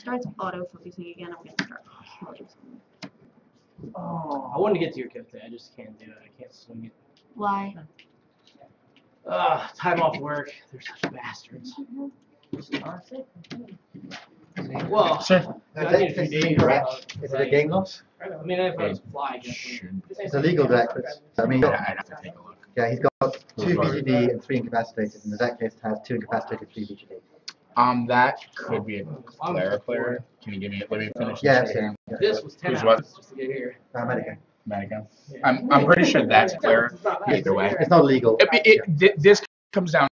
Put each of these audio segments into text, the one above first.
starts auto-focusing again, I'm going to start smoking something. Oh, I wanted to get to your Kotei. I just can't do it. I can't swing it. Why? Time off work. They're such bastards. Well, Sir, I need a few days. Correct. Is it a game loss? I mean, if I was fly, I guess. It's a legal deck, but I mean, I'd have to take a look. yeah, he's got 2 VGD and 3 incapacitated, and the deck list has 2 incapacitated, 3 VGD. That could be a player. Can you give me? Let me finish. Yeah, this yeah. This was 10 Who's what? hours just to get here. Medica. Medica. I'm pretty sure that's clear. Either way, It's not legal. this comes down.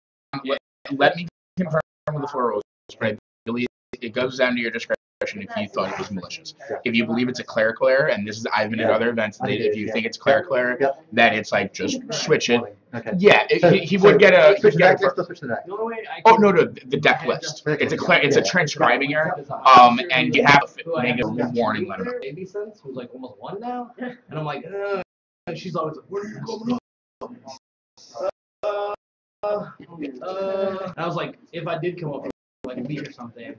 Let me confirm with the 4 rules, but I believe it goes down to your discretion if you thought it was malicious. If you believe it's a clerical error, and this is I've been at other events, if you think it's clerical error, then it's like just switch it. Okay. Yeah, he would get a. Switch the deck list or switch the deck? Oh no, the deck list. It's a transcribing error. And you have to make a warning letter. Baby since who's like almost 1 now, and I'm like, and she's always like, where are you going? And I was like, if I did come up for like a week or something, then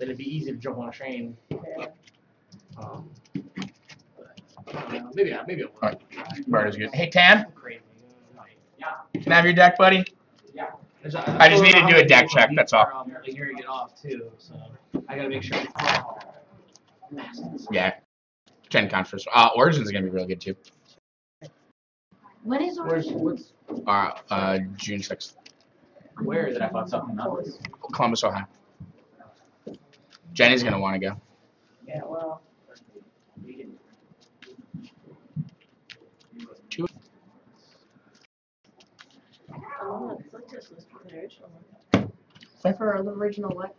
it'd be easy to jump on a train. Maybe I will. All right, Bart is good. Hey Tan, Crazy. can I have your deck, buddy? Yeah. I just need to do a deck check. That's all. Like here you get off too, so I gotta make sure. Yeah. Gen Conference. Origins is gonna be really good too. When is Origins? June 6th. Where is it? I thought something else. Columbus, Ohio. Jenny's gonna want to go. Yeah, well. Two. For the original what?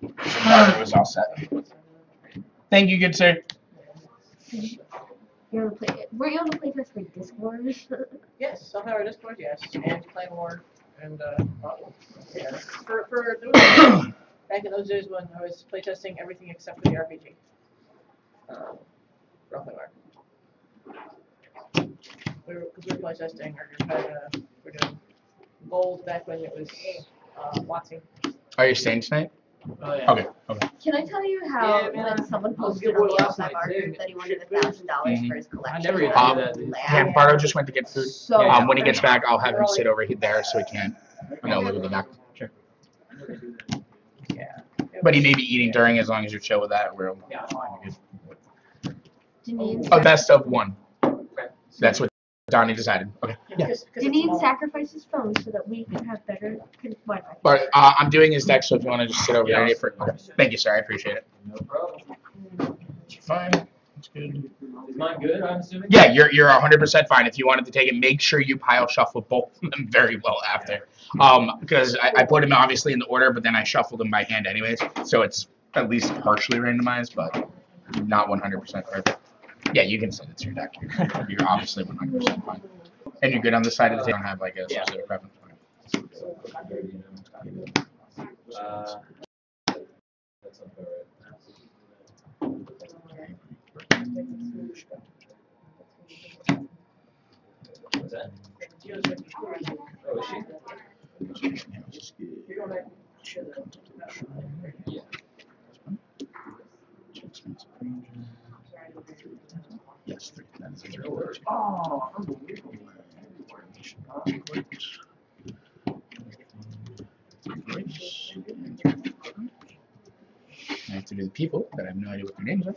It was all set. Thank you, good sir. You're on the play. Were you on the playtest for Discord? Yes, somehow Discord, yes, and Claymore, and yeah. For those back in those days when I was playtesting everything except for the RPG. Roughly mark. We were playtesting, we're doing gold back when it was Watsy. Are you staying tonight? Oh, yeah. Okay. Can I tell you how Yeah, man, when someone I was posted good on the last outside night, market too. that he wanted $1,000 for his collection? I never even I did that, dude. laughed Yeah, Bardo just went to get food. so When he gets back, I'll have him sit over there so he can't, look at the back. Sure. Yeah. But he may be eating during as long as you're chill with that. We're Yeah, fine. Janine, a best of 1. That's what Donnie decided. Okay. Yeah. Janine sacrificed his phone so that we can have better Wi-Fi. But I'm doing his deck, so if you want to just sit over there. Okay. Thank you, sir. I appreciate it. No problem. Fine. That's good. Is mine good, I'm assuming? Yeah, you're 100% fine. If you wanted to take it, make sure you pile shuffle both of them very well after. Because I put them obviously in the order, but then I shuffled them by hand anyways. So it's at least partially randomized, but not 100% perfect. Yeah, you can say it's your deck. You're obviously 100% fine. And you're good on this side of the table. You don't have like a specific preference. That's not right. What's that? Oh, is she? Yeah. Yes, 3. That is 3. Oh, unbelievable. I have to do the people, but I have no idea what their names are.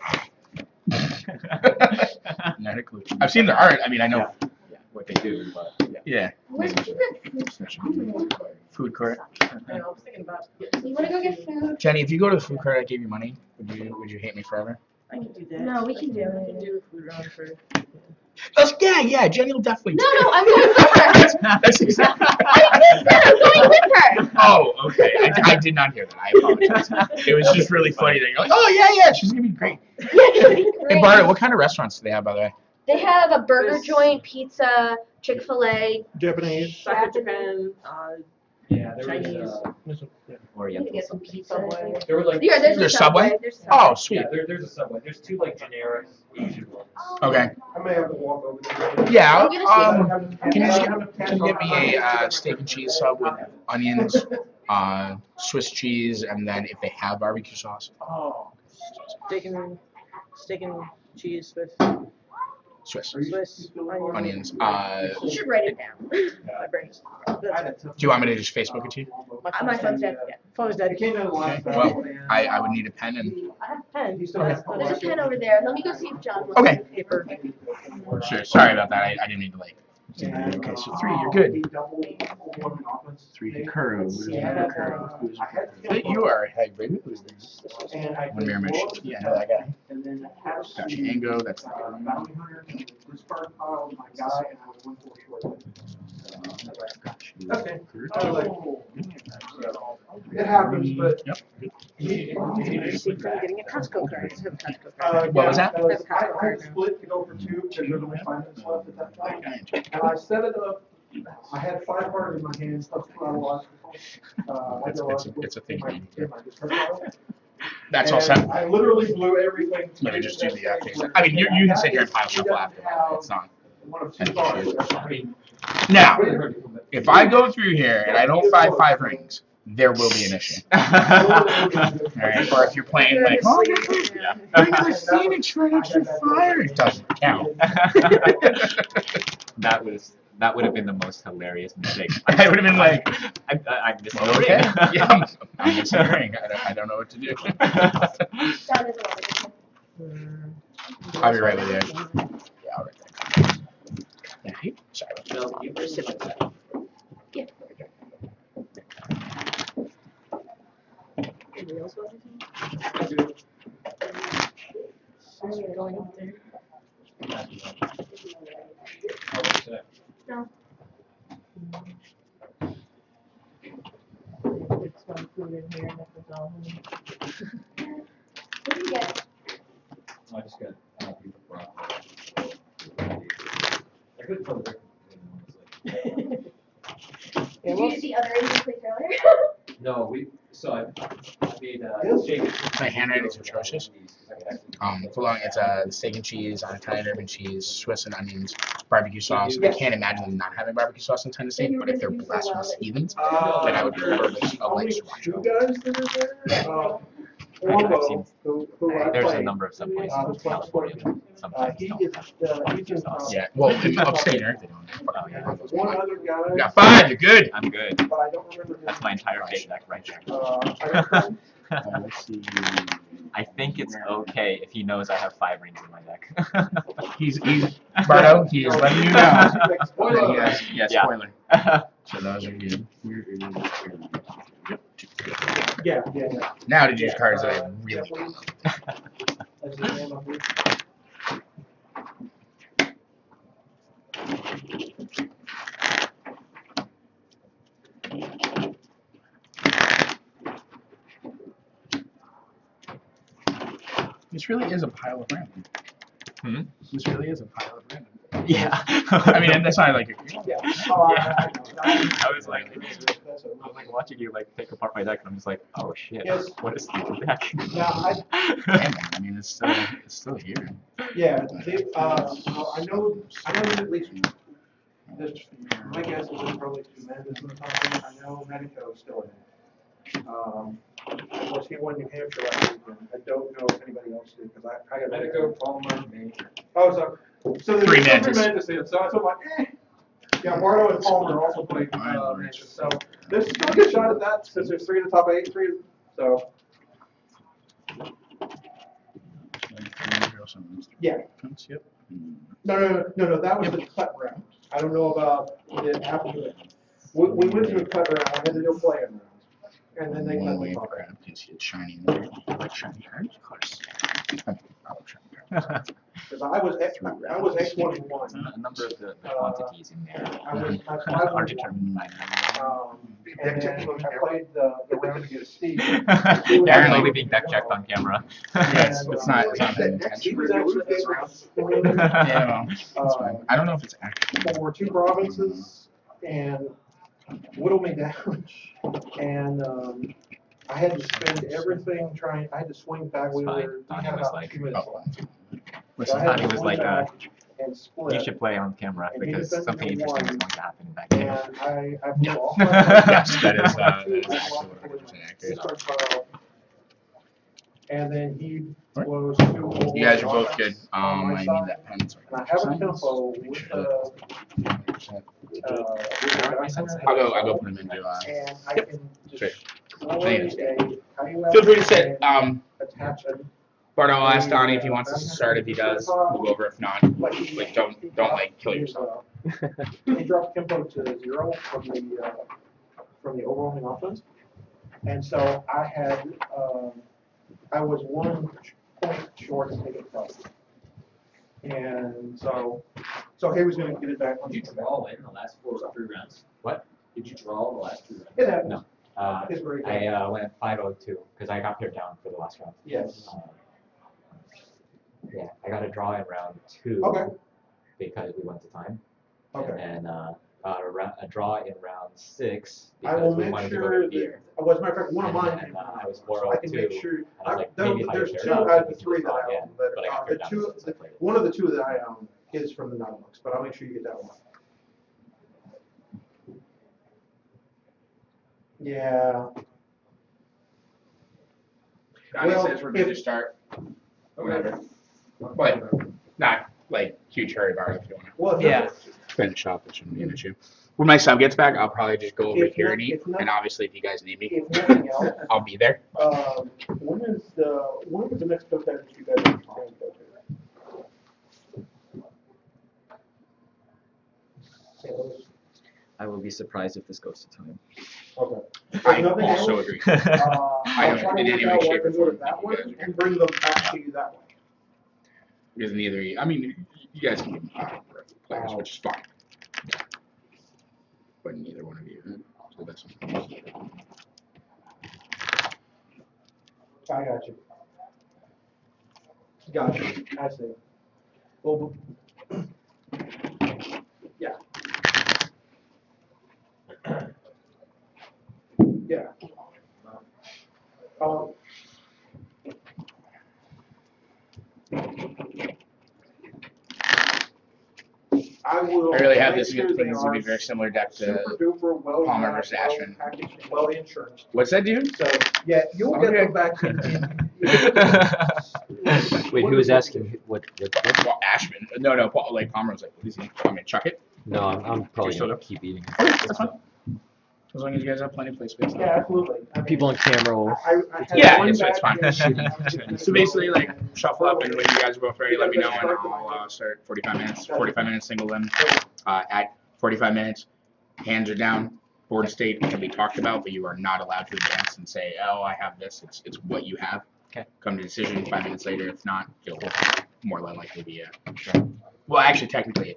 Not a clue. I've seen their art. I mean, I know. Yeah, what they do, but Yeah. Where did you get food? Food court. I was thinking about. You want to go get food? Jenny, if you go to the food court I gave you money, would you hate me forever? I can do that. No, we can do I can it. do a food run for. Yeah, Jenny will definitely. No, I'm going with her. That's exactly. I just said I'm going with her. Oh, okay. I did not hear that. I apologize. It was just really funny that you're like, oh yeah, she's gonna be great. Yeah, it's gonna be Hey, great. Bart, what kind of restaurants do they have, by the way? They have a burger joint, pizza, Chick-fil-A. Japanese. Sake Japan, yeah, there Chinese. was or You can get some pizza. Subway. there were like Yeah, there's a There's Subway. Subway? There's a Subway. Oh, sweet. yeah, there's a Subway. There's 2 like generic Asian ones. Okay. I may have to walk over there. Yeah. I'm gonna Can you get me a steak and cheese sub with onions, Swiss cheese, and then if they have barbecue sauce, Oh. Steak and cheese with Swiss Swiss onions. You should write it down. My brain's. Do you want me to just Facebook it to you? My phone's dead. Yeah. Phone's dead. Okay. Well, I would need a pen and. I have a pen. Okay. There's a pen over there. Let me go see if John wants Okay. Paper. Sure. Sorry about that. I didn't mean to like. Okay, so 3, you're good. 3 Kuru. You are a hybrid. Who's this? One Miramish. Yeah, I know that guy. Gotcha. Ango, that's the Okay. It happens, but. Yep. Getting a Costco card. I have a Costco card. What was that? I had to split to go for 2 because there's only 5 minutes left at that time. And I set it up. I had 5 cards in my hand, plus 2 ideological. It's a thing. In my discard pile. That's all And set. I literally blew everything. Let me just do the things. I mean, you can sit here and pile shuffle after that. It's not. One of 2 cards. Now, if I go through here and I don't find 5 rings, there will be an issue. Alright, or if you're playing like, oh, bring the Phoenix for an extra fire, it doesn't count. That would have been the most hilarious mistake. I would have been like, I'm missing a okay, ring. yeah, I'm missing a ring. I don't know what to do. John doesn't want to. I'll be right with you. Yeah, I'll write that. Yeah, sorry about that. No, you just sit like that. Yeah. Anybody else want anything? Are you going up there? No. There's some food in here, nothing's all. What do you get? I just got beef broth. I couldn't tell the difference. Did you see other Asian place earlier? No, so I made steak. My handwriting's atrocious. It's steak and cheese, Italian herb and cheese, Swiss and onions, barbecue sauce. I can't imagine them not having barbecue sauce in Tennessee, but if they're blasphemous heathens, then I would prefer a light Two sriracha. guys that are there. I've seen- Who I There's a played. number of subplaces in California that sometimes He don't is, have barbecue he's sauce. Yeah, well, in upstate New York, they don't. Oh, yeah. one other guy. We got 5, you're good. I'm good. But I don't remember his. That's my entire date deck right there. Let's see. I think it's okay if he knows I have 5 rings in my deck. He's Bardo, he is letting you know. that he has, Yeah. spoiler. So those are good. Yeah. Now to choose cards that I really don't love. That's his name up here. This really is a pile of random. Hmm? This really is a pile of random. Yeah. I mean, and that's not like a. Yeah. Oh, I was like, I'm like watching you like take apart my deck, and I'm just like, oh shit, Yes. what is the deck? Yeah, Damn, I mean, it's still here. yeah, I know there's at least, my guess is there's probably 2 men in the company. I know Medico's still in it. Of course, he won New Hampshire last weekend. I don't know if anybody else did, because I got Medico, Palmer, me. Oh, so there's 3 3 Mantis. Mantis in it, so I'm like, eh. Yeah, Bardo and Palmer also played Mantis, so there's still a good shot at that, since there's 3 in the top 8, 3, so. Yeah. Yep. No, that was the cut round. I don't know about the after that. We went to a cut round, I had to do a play round. And then they One cut way the to top. grab is hit shiny. You like shiny cards? Of course. I love shiny cards. Because I was X21. A number of the quantities in there I was are determined by that. And then I played the round against Steve. Darren, Clearly being deck checked on camera. Yeah, it's not an He intention. was actually Yeah, well, it's fine. I don't know if it's actually. for 2 provinces and whittled me down. And I had to spend everything I had to swing back. We It's fine. were Donnie had was about like, 2 minutes Oh, left. listen, I had Donnie to was swing like, back, and split. You should play on camera And he because defended something the interesting is one. going to happen in that game. And I blew all Yes, that is I actually blocked 100% He accurate. starts fire. And then he blows 2 more. You guys are both good. on my I need side. that pen. So And I have a tempo with I'll go put him into. and I can Sure. destroy how do you Feel free to sit. attach a Bardo, I'll ask Donnie if he wants us to start. If he does, we'll go over. If not, like don't like kill yourself. He dropped tempo to 0 from the overwhelming offense, and so I had I was 1 point short of taking cover, and so he was going to get it back. Did you draw in the last 3 rounds? What? Did you draw the last 3 rounds? It happened. No. It's very good. I went 5-0-2 because I got paired down for the last round. Yes. Yeah, I got a draw in round 2 Okay. because we went to time. Okay. And a draw in round 6 I because will we make wanted to sure go to that, beer. as a matter of fact, one of And mine then, came I was so I can 4-0-2. make sure. I was like, maybe if I There's get 2 paired up, out of we the can 3 just that draw I again. own, but But I got the paired down 2, since I played it. one of the 2 that I own is from the Nautilus, but I'll make sure you get that one. Yeah. Donnie Well, says we're good to if- start. Whatever. But not like huge hurry, Bardo. If you want to Well, if Yeah. finish up, it shouldn't be an issue. When my sub gets back, I'll probably just go over If here not- and eat. if not- And obviously, if you guys need me, if nothing else, I'll be there. when is the next Kotei that you guys are trying to go to? Yeah, those- I will be surprised if this goes to time. Okay. If I nothing also else, agree. I'll don't- try to in work any way, out where I shape, can or go to form, that you one guys are and bring them back to you that way. Because neither, I mean, you guys can be players, which is fine. But neither one of you is the best one. I got you. Gotcha. I see. Well, yeah. Yeah. I will. I really have make this sure against they things to be are very similar deck to super duper well Palmer versus well Ashman. packaged and well insured. What's that, dude? So yeah, you'll get Okay. them back in. Wait, who was asking what? Well, Ashman. No, Paul, like Palmer was like, what is he? I'm gonna chuck it. No, I'm probably You're gonna still keep eating. Okay, that's fine. As long as you guys have plenty of play space. Yeah, absolutely. I mean, People on camera will. I had Yeah, one it's bad fine. game. So basically, like, shuffle up, and when you guys are both ready, let me know, and I'll start 45 minutes. 45 minutes single limb. At 45 minutes, hands are down. Board state can be talked about, but you are not allowed to advance and say, oh, I have this. It's what you have. Okay. Come to decision 5 minutes later. If not, you'll more than likely be well, actually, technically, I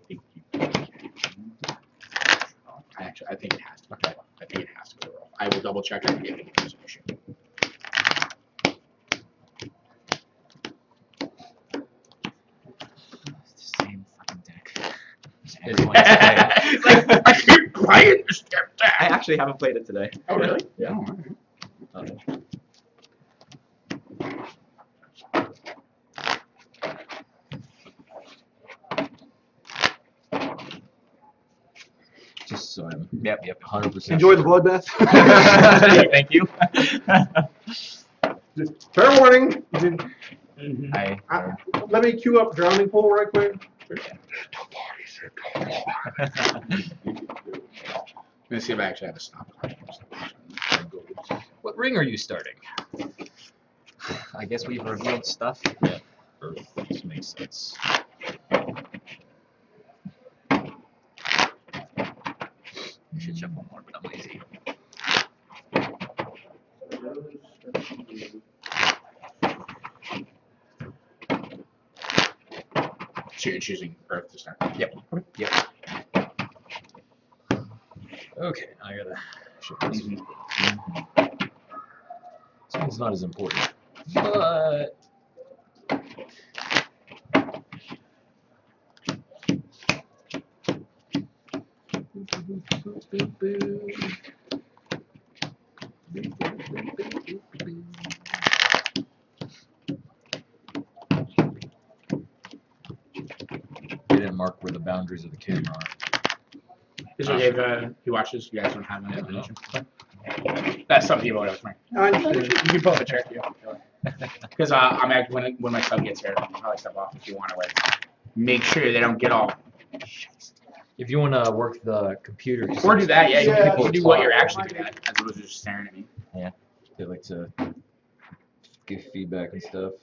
think it has to. Okay. I think it has to go roll. I will double check it if it becomes an issue. It's the same fucking deck. Everyone's playing. Like, I keep playing this damn I deck. actually haven't played it today. Oh, really? Yeah. Oh, all right. Just so I'm 100%. Enjoy the bloodbath. Thank you. Fair warning. Let me queue up drowning pool right quick. Let's see if I actually have a stop. What ring are you starting? I guess we've revealed stuff. Yeah. This makes sense. I should shuffle more, but I'm lazy. So you're choosing Earth to start? Yep. Yep. Okay, I gotta shift this. This one's not as important, but get in mark where the boundaries of the camera are. Is it okay if he watches? You guys don't have any information. That's something you want to You can pull up a chair if you want. Because I'm actually, when my son gets here, I'll probably step off if you want to make sure they don't get all. If you want to work the computer, Or do that, yeah. You some can people do talk. what you're actually good at, as opposed to just staring at me. Yeah, they like to give feedback and stuff.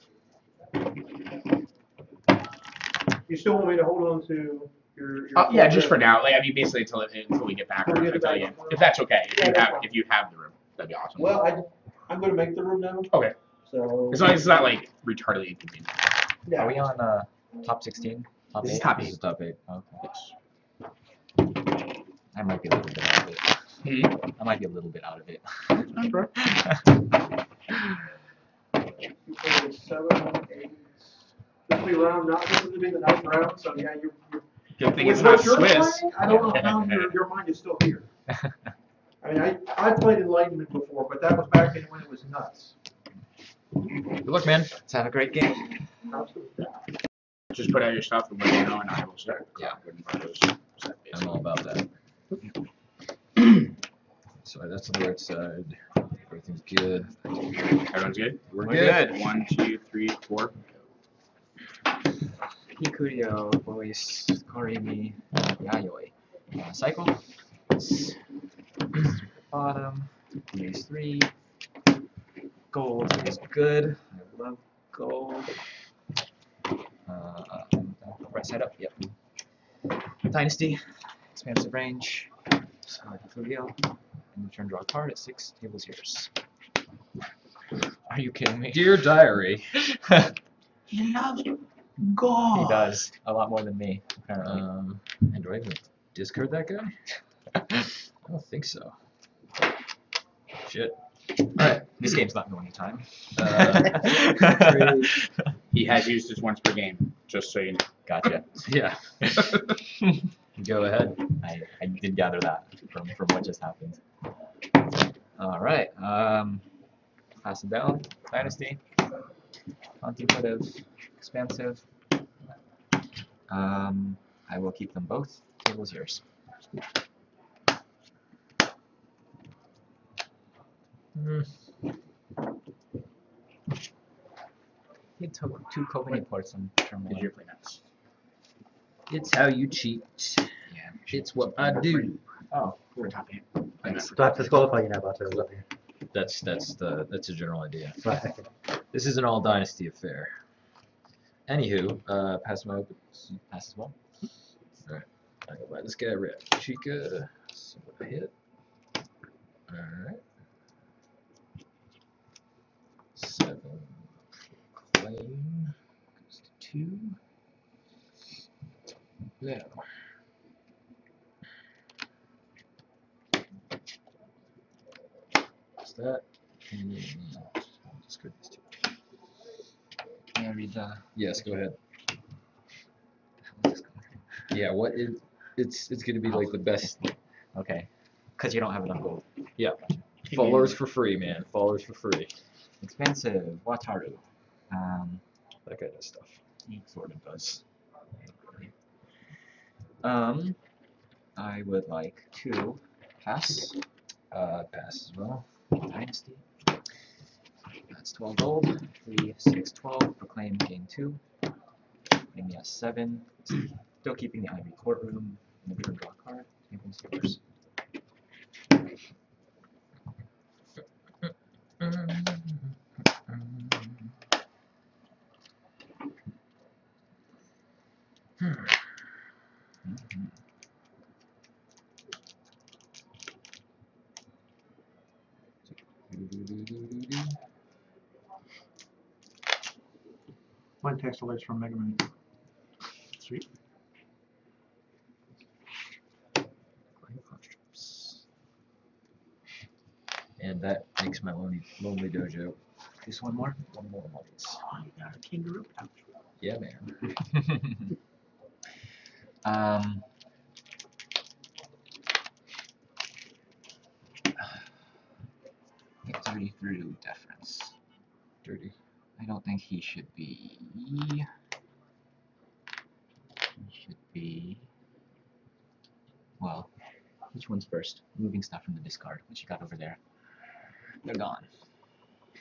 You still want me to hold on to your? Yeah, just for now. Like, I mean, basically until we get back. Or I tell you, if that's okay. If you have the room, that'd be awesome. Well, I'm going to make the room now. Okay. So. As long as it's not like retardedly inconvenient. Yeah. Are we on top 16? Top This 8? is top This 8. is top 8. Okay. I might be a little bit out of it. I might be a little bit out of it. 7, 8. This will be round, not this is to be the ninth round, so yeah, you're. Good thing it's not What you're Swiss. playing, I don't know how your mind is still here. I mean, I played Enlightenment before, but that was back in when it was nuts. Good luck, man. Let's have a great game. Absolutely. Just put out your stuff and let me know, and I will start. Yeah. Those. I'm all about that. So that's on the right side. Everything's good. Everyone's good? We're good. 1, 2, 3, 4. Hikurio, voice, Korimi, Yayoi. Cycle. Bottom. Base 3. Gold is good. I love gold. Right side up, yep. Dynasty. Expansive range. Hikurio. And return draw a card at 6 tables yours. Are you kidding me? Dear diary. He loves gold. He does. A lot more than me, apparently. And do I even discard that guy? I don't think so. Shit. Alright, this game's not going to time. He has used this once per game, just so you know. Gotcha. Yeah. Go ahead. I did gather that from what just happened. Alright, pass it down. Dynasty. Contemplative. Expansive. I will keep them both. Table's yours. He took 2 Covenant ports on turn Did 1. you play nuts? It's how you cheat. Yeah. It's what I do. Oh, We're top 8. thanks. Do I have to disqualify you now, Barto? Is that the- That's a general idea. Right, okay. This is an all dynasty affair. Anywho, pass my open. Pass as well. Alright. I go buy this guy red. Chica. So I hit. Alright. 7. Claim. Goes to 2. Now. What's that? And I'll discard these 2. Can I read the... Yes, go ahead. Yeah, what is it's gonna be like the best. Okay. Because you don't have enough gold. Yeah. Followers for free, man. Followers for free. Expensive. Wataru. That kind of stuff. He sort of does. I would like to pass. Pass as well. Dynasty. That's 12 gold. 3, 6, 12. Proclaim gain 2. Give me a 7. Still keeping the Ivory courtroom. And the draw card. Table's yours. Mine text alerts from Mega Man. Sweet. And that makes my lonely dojo. Just one more. One more monies. Oh, you got a kangaroo pouch. Yeah, man. Victory through deference. Dirty. I don't think he should be. Should be. Well, which one's first? Moving stuff from the discard. What you got over there? They're gone.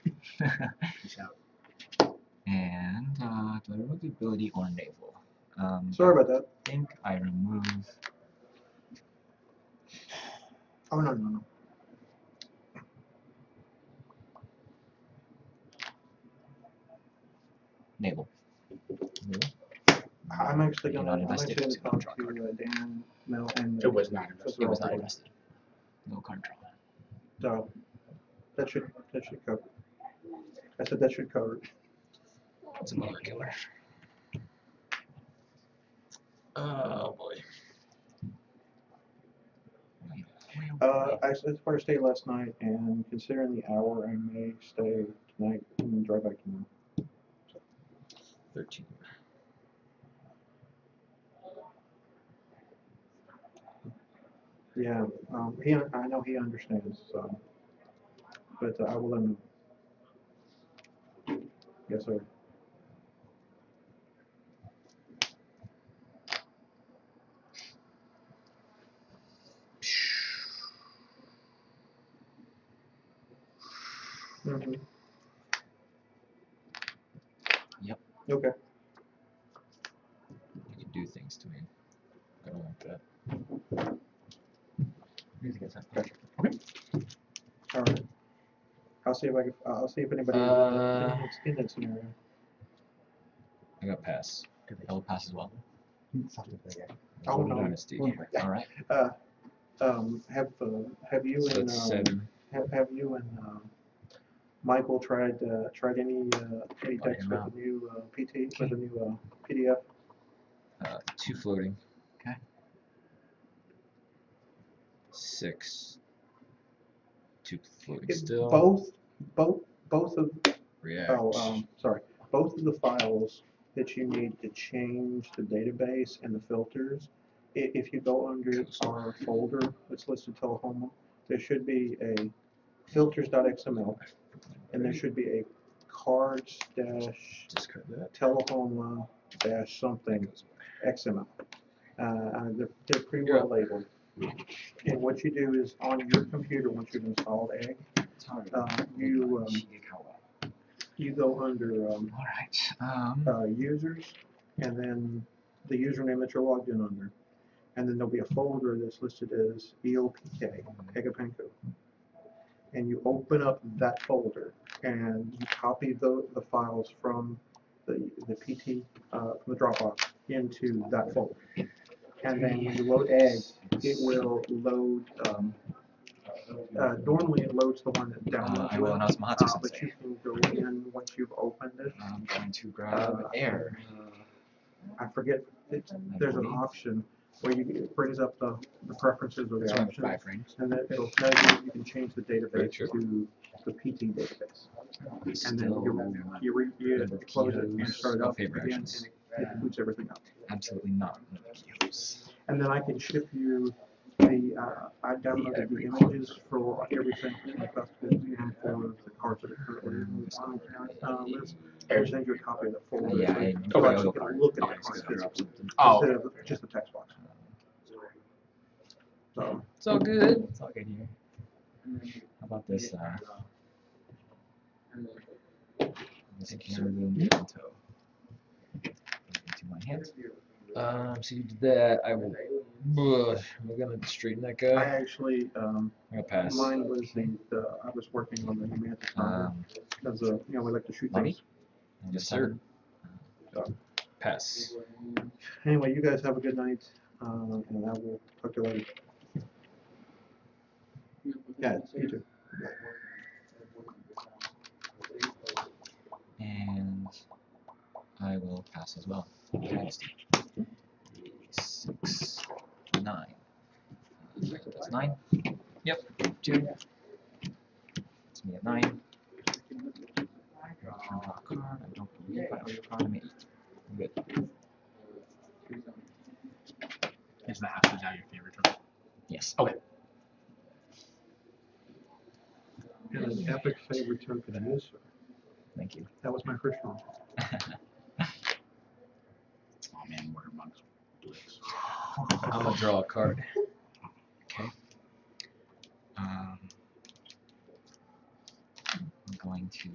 Peace out. And do I remove the ability or naval? Sorry about that. I think I remove. Oh, no. Naval. I'm actually You're gonna, not I'm invested, actually it's gonna gonna talk draw a to Dan, Mel, and. It was not invested. It was not invested. No card draw. So, that should cover. I said that should cover it. It's a molar killer. Oh boy. I said for stay last night, and considering the hour, I may stay tonight and drive back tomorrow. 13. Yeah, I know he understands, so, but I will let him know. Yes, sir. Mm-hmm. Yep. Okay. You can do things to me. I don't like that. Need to get some pressure. All right. I'll see if anybody is in that scenario. I got pass. Do the yellow pass as well? Something like that. Oh, Golden no. Dynasty. Alright. Have you So and that's 7. have you and Michael tried any decks him with out. the new PT with the new PDF? 2 floating. Okay. 6. 2 floating It- still. Both of React. both of the files that you need to change the database and the filters. If you go under our folder that's listed Telehoma, there should be a filters.xml, and there should be a cards dash Discard that. Telehoma dash something XML. They're pretty You're well labeled. And what you do is on your computer, once you've installed Egg, you go under Alright. users, and then the username that you're logged in under. And then there'll be a folder that's listed as EOPK, Egapenko. And you open up that folder, and you copy the files from the PT, from the Dropbox into that folder. And then when you load Egg, it will load, normally it loads the one that downloads I will announce Mahatsu but you Sensei. can go in once you've opened it. I'm going to grab air. I forget, there's an option where it brings up the preferences or This the one, options, 5 frames. and then it'll tell you can change the database Sure. to the PT database. And then Still you close it and start it no up favor again, actions. and it boots everything up. Absolutely not. Keys. And then I can ship you I downloaded the images for everything from the festivals and for the cards that are currently on the list. I'll send you a copy of the folder. Yeah, so I you know. actually can look at the cards physically, Oh. instead of just the text box. So, It's all good. It's all good here. How about this, this heirloom Kanto? Into my hand. So you did that. I will. We're gonna straighten that I guy. actually, I'm gonna pass. mine was I was working on the Humantis number, because, we like to shoot Levy? things. Yes, sir. Pass. Anyway, you guys have a good night, and I will talk to you later. Yeah, you too. And I will pass as well. Dynasty. 6, 9. That's 9. Yep, 2. It's me at 9. I don't believe I owe your card. I'm 8. I'm good. Is the Astros now your favorite turtle? Yes. Okay. And an epic favorite turn for you, sir. Thank you. That was my first one. Oh man, murder bugs. I'm gonna draw a card. Okay. I'm going to.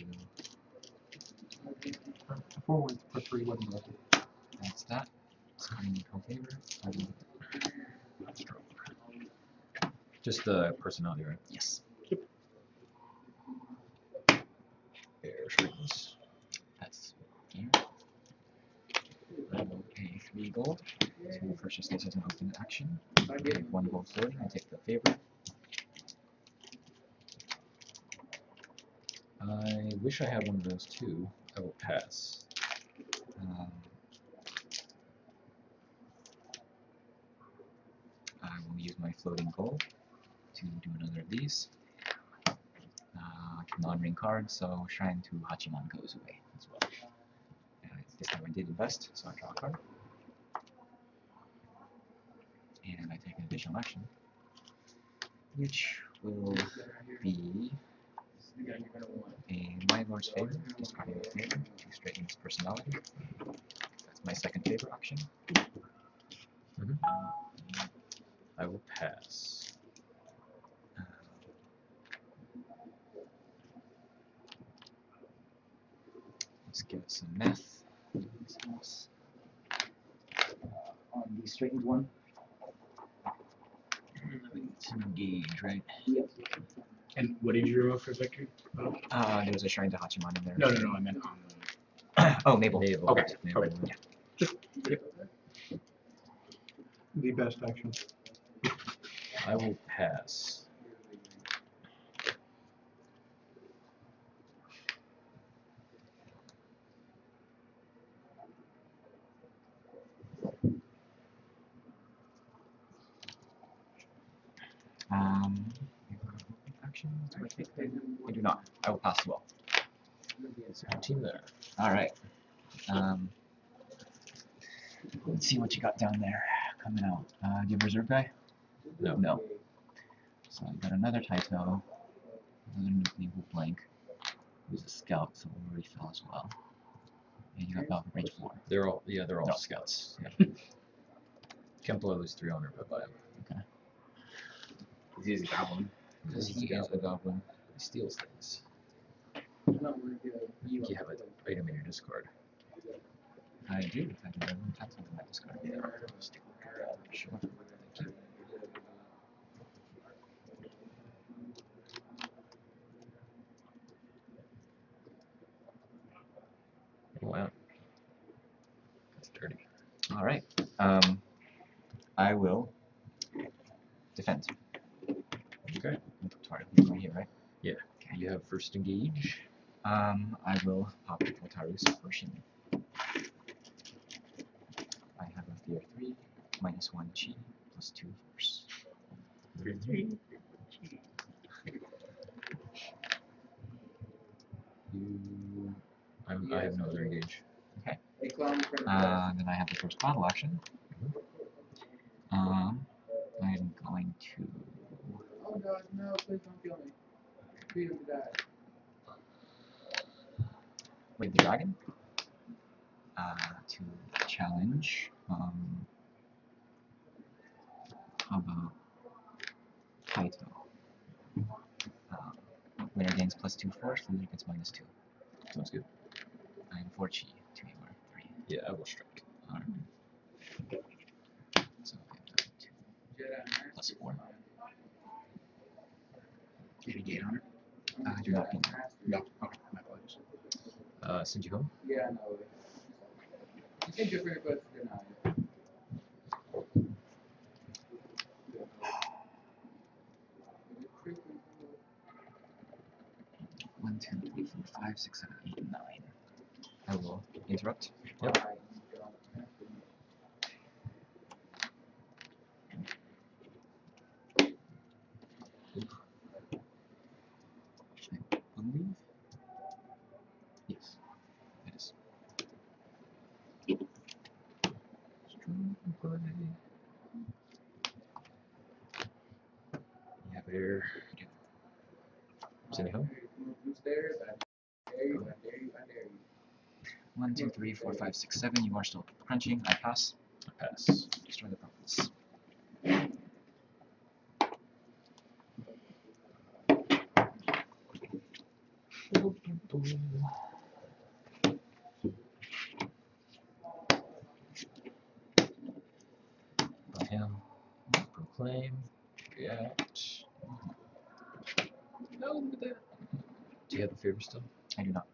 That's that. It's coming in co-favor. Just the personality, right? Yes. Air strings. That's here. I will pay 3 gold to purchase this as an open action. I take 1 gold floating. I take the favor. I wish I had one of those too. I will pass. I will use my floating gold to do another of these. Non-ring card, so Shrine to Hachiman goes away as well. This time I did invest, so I draw a card. And I take an additional action, which will be a My Lord's Favor, discarding the favor to straighten its personality. That's my second favor action. I will pass. Let's give it some math. On the straightened one. It's engage, right? And what did you remove for victory? There was a Shrine to Hachiman in there. No, I meant on Oh, Naval. Naval. Okay. Naval. Okay. The best action. I will pass. Actions, do I take them? I do not. I will pass as well. It's a good team there. Alright. Let's see what you got down there coming out. Do you have a reserve guy? No. No. So I got another Taito, another naval blank, who's a scout, so we'll refill as well. And you got Valve Rage 4. They're all No. scouts. Yeah. Kempler lose 300 if I buy him. Okay. He's a goblin. Because he is a goblin. He steals things. I think you have an item in your discard. I do. I can have tax on my discard. Yeah. Sure. Thank you. Wow. That's dirty. Alright. I will defend. Okay. Right here, right? Yeah. Okay. You have first engage. I will pop Kotaru's portion. I have a fear 3, -1 chi, +2 force. I have no other engage. Okay. Then I have the first battle action. I'm going to. Oh God, no, please don't kill me. Freedom to die. Wait, the dragon? To challenge. How about Kaito? Winner gains +2 force, loser gets -2. Sounds good. I am 4 chi to your 3. Yeah, I will strike. Alright. So I get 2 +4. Did he gain on it? I do not get that. No. Okay. My apologies. Send you home. Yeah, no. You think your favorite request is denied. 1, 2, 3, 4, 5, 6, 7, 8, 9. I will interrupt. Yep. I believe. Yes, it is. Strong play. You have air. Send you home. Stairs, I dare you, I dare you, I dare you. 1, 2, 3, 4, 5, 6, 7. You are still crunching. I pass. Pass. Destroy the prophets. By him. Proclaim. React. No, look at that. Do you have the favor still? I do not.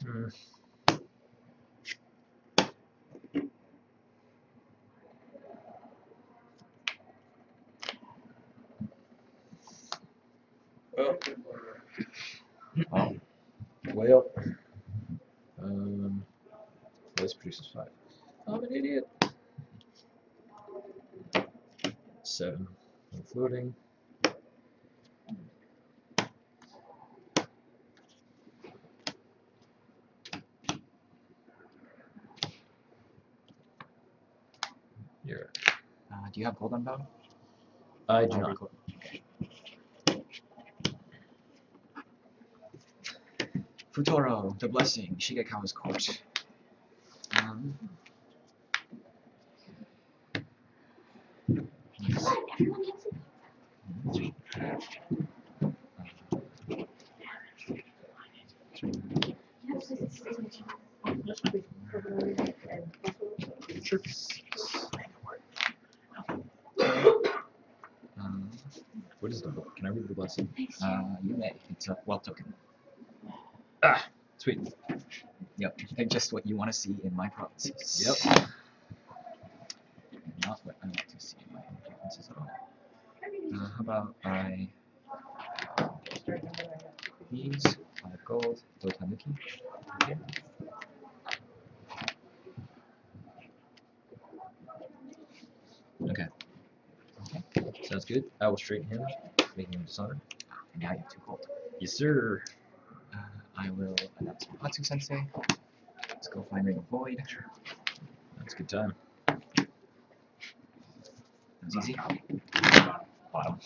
Hmm. Well, Well, this produces 5. I'm an idiot. 7. I'm floating. You're. do you have gold unbound? I do not. Futuro, the blessing, Shigekawa's court. Nice. Sure. What is the book? Can I read the blessing? You may. It's a wealth token. Ah, sweet. Yep. Just what you want to see in my provinces. Yep. And not what I want to see in my provinces at all. How about I these 5 gold, Dotanuki. Okay. Okay. Sounds good. I will straighten him, making him dishonored. And now you have 2 gold. Yes, sir. I will announce Hatsu Sensei. Let's go find Ring of Void. That's a good time. That was easy. Bottom.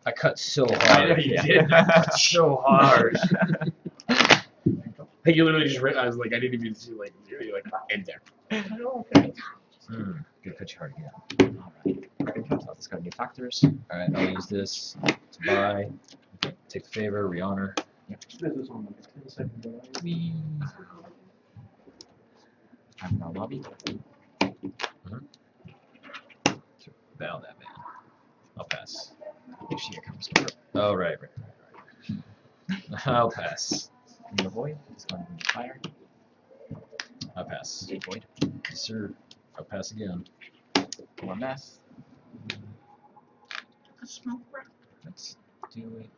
I cut so hard. I know you did. So hard. Like you literally just read. I was like, I didn't even see like really like in there. Good cut you hard again. Alright. Let's go to new factors. Alright, I'll use this to buy. Take the favor, re-honor. This is on the 10-second delay. I'm in our lobby. Battle that man. I'll pass. If Shigekawa's court. Oh, right. I'll pass. Ring of Void. It's going to be fire. I'll pass. Void. Yes, sir. I'll pass again. More meth. Smoke. Let's do it.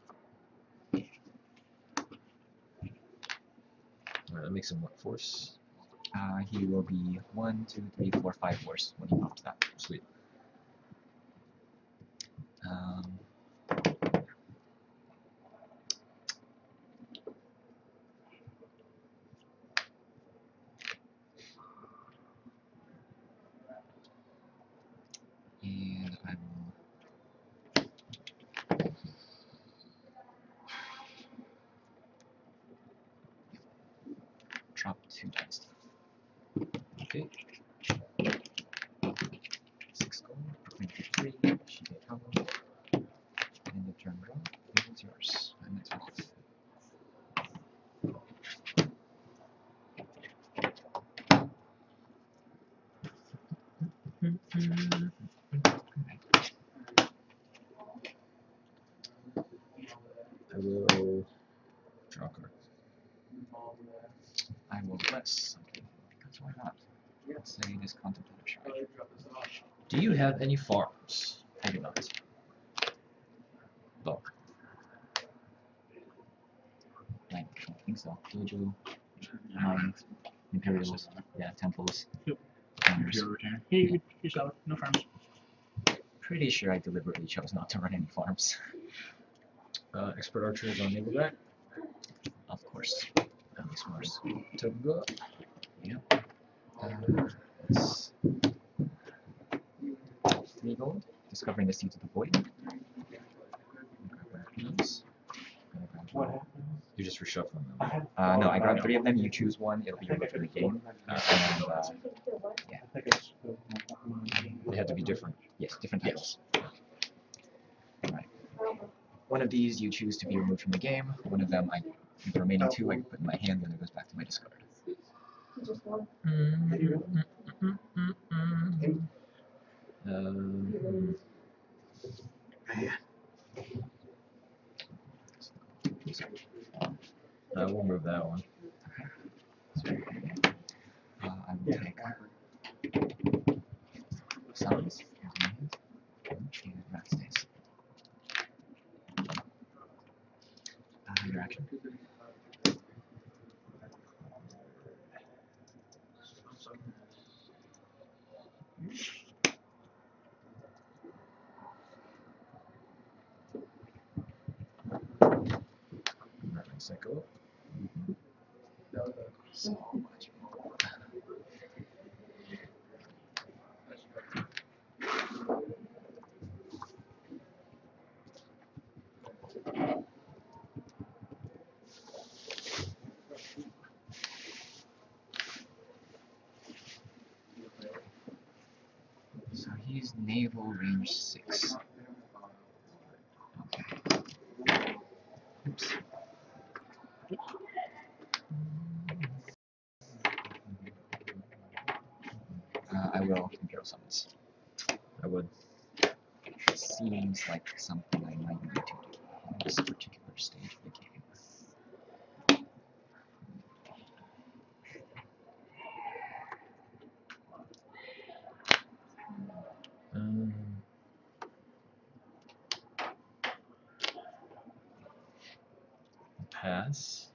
Alright, that makes him what, force? He will be 1, 2, 3, 4, 5 force when he pops that. Sweet. And I will drop 2 dynasty. Okay. 6 gold, proclaim victory, Shigekawa. End of turn draw. It's yours. I'm next one. I will draw a card. I will bless something. Because why not? Let's say this contemplative shrine. Do you have any farms? I do not. Oh, I don't think so. Dojo, mines, imperials, yeah, temples, Yep. founders. Here, you yourself. No farms. pretty sure I deliberately chose not to run any farms. Expert Archer is on naval deck. Of course. That makes Mars. Token go up. Yep. It's 3 gold. Discovering the Seeds of the Void. These. What happened? You're just reshuffling them. No, I grabbed 3 of them. You choose one. It'll be removed from the game. And They have to be different. yes, different titles. Alright. One of these you choose to be removed from the game. One of them, the remaining 2 I can put in my hand, and it goes back to my discard. Just one. We'll move that one. I will take summons and rat stays. Your action. Cycle. So much more. So he's naval range 6. Okay. Oops. I will Imperial Summons. I would. Seems like something I might need to do in this particular stage of the game. Pass.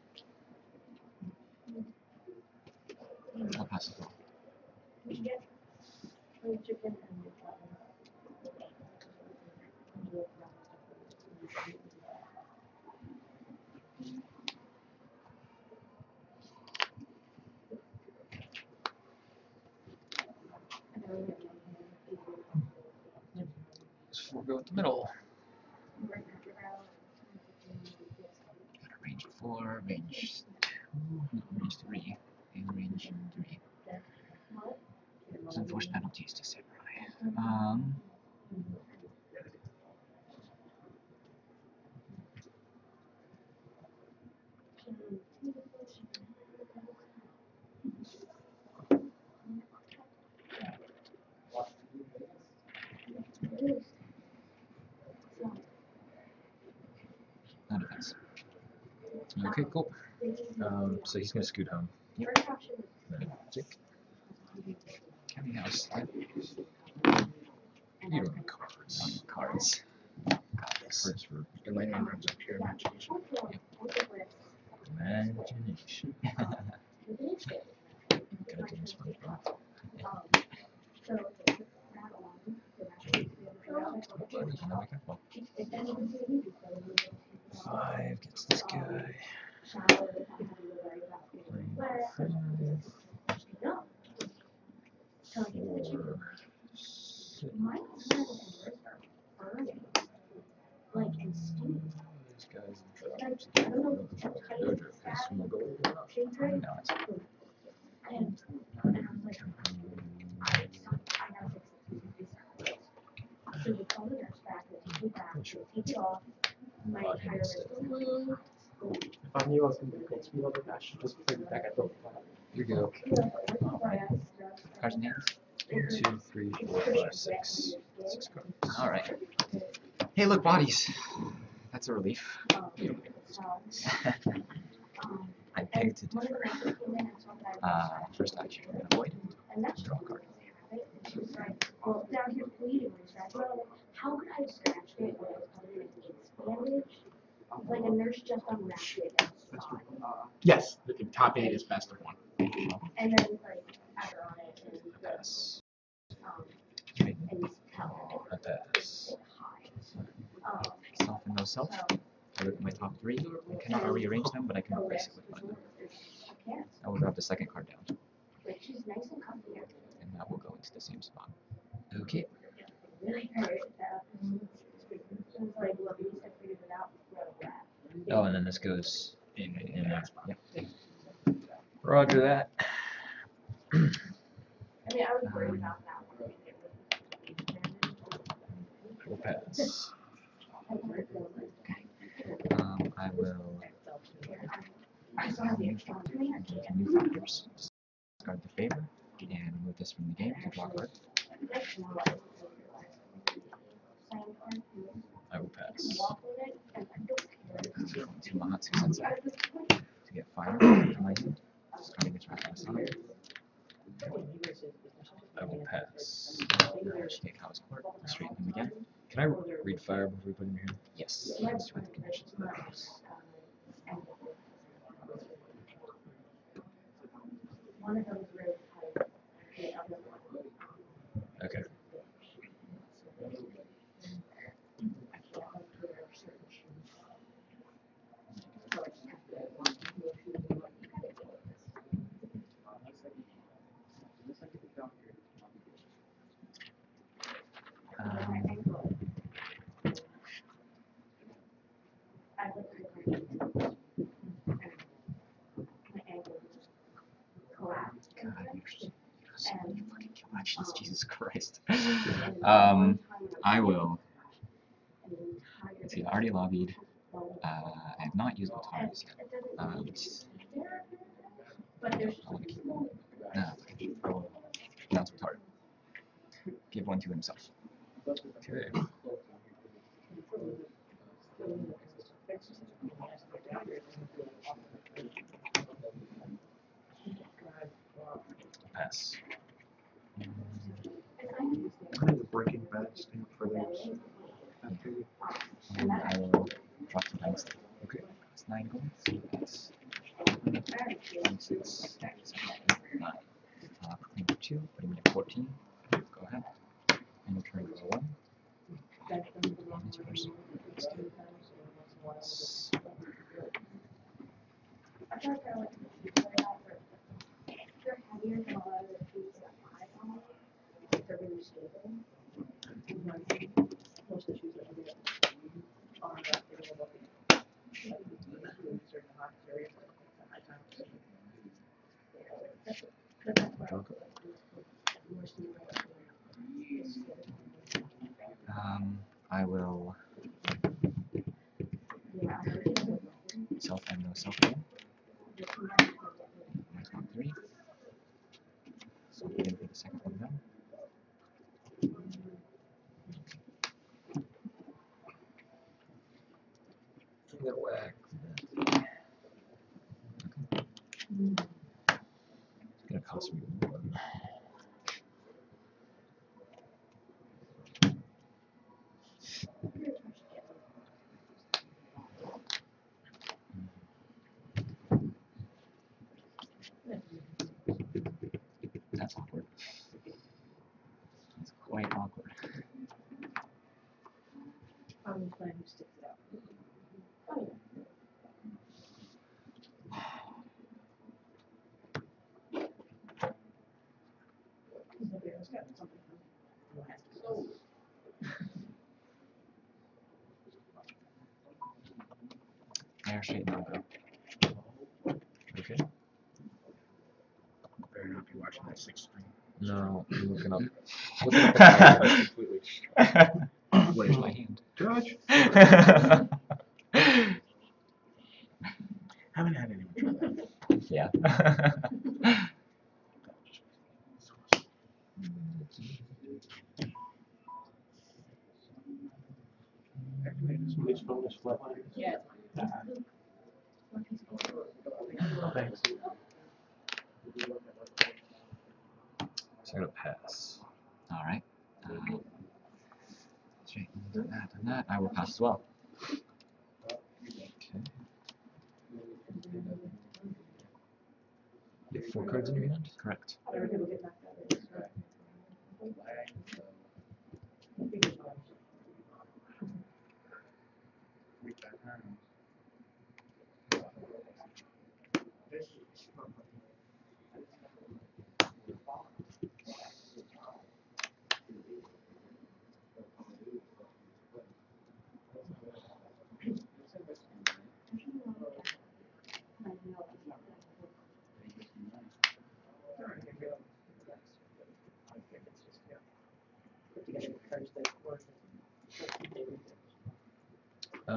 I'll pass as well. Chicken Just forego at the middle. Got a range 4, range 2, no, range 3, and range 3. Some forced penalties to samurai. No defense. Okay, cool. So he's gonna scoot home. Tick. Counting house. You don't have cards. Cards. Cards for your land runs up your imagination. Imagination. Gonna do this fun stuff. Buddy, you know I got one. 5 gets this guy. 4, 6. This guy's in trouble. No joke. This will go over. No, it's Odd hand instead. If I knew I was going to be gold speed level, I should just play the deck I built. Here you go. alright. Cards in hand? 1, 2, 3, 4, 5, 6. 6 cards. Alright. Hey, look, bodies. That's a relief. I beg to differ. First action, I'm gonna avoid. Draw a card. Well, down here bleeding, right? How could I have scratched it when it was covered in ink bandage? Like a nurse just unwrapped it and saw it. Yes, the top 8 is best of 1. And then like after on it and Pass. um Right. and tell I pass. no self. I look at my top 3 and cannot rearrange them, but I can replace it with one of them. I will drop the second card down. And that will go into the same spot. Okay. Oh, and then this goes in there. Yep. Roger that. We'll pass. I will new factors. Discard the favor and remove this from the game to draw a card. I will pass. To Mahatsu Sensei to get fire into my hand. Discarding its wrath on the side. I will pass. Take House Court. Straighten him again. Can I read fire before we put him in your hand? Yes. Let's do the conditions. Okay. God, you're so many fucking collections, Jesus Christ. I will. Let's see, I already lobbied. I have not used Otari's yet. I want to keep one. I will announce Otari. Give one to himself. Okay. Pass. I have a Breaking Bad stamp for those. And I will drop the dice. Okay. That's 9 gold. So that's 1, 6, 7, 8, 9. Proclaim for 2, putting me at 14. Go ahead. And return to 1. And this person. Let's do this. Most of the shoes that we get are available. Certain hot areas at high times. I will self and no self again. My top 3. So I'm going to put the second one down. Get whacked. It's gonna cost me 1. That's awkward. That's quite awkward. I'm just playing who sticks it out. Air straight now go. Okay. Better not be watching that 6 stream. No, I'm looking up. Looking up at my completely. Where's my hand? Judge? Haven't had anyone try that. Yeah. Somebody's phone is flatlining. Yeah. Thanks. So I'm gonna pass. Alright. Straight and that. I will pass as well. Okay. You have 4 cards in your hand? Correct.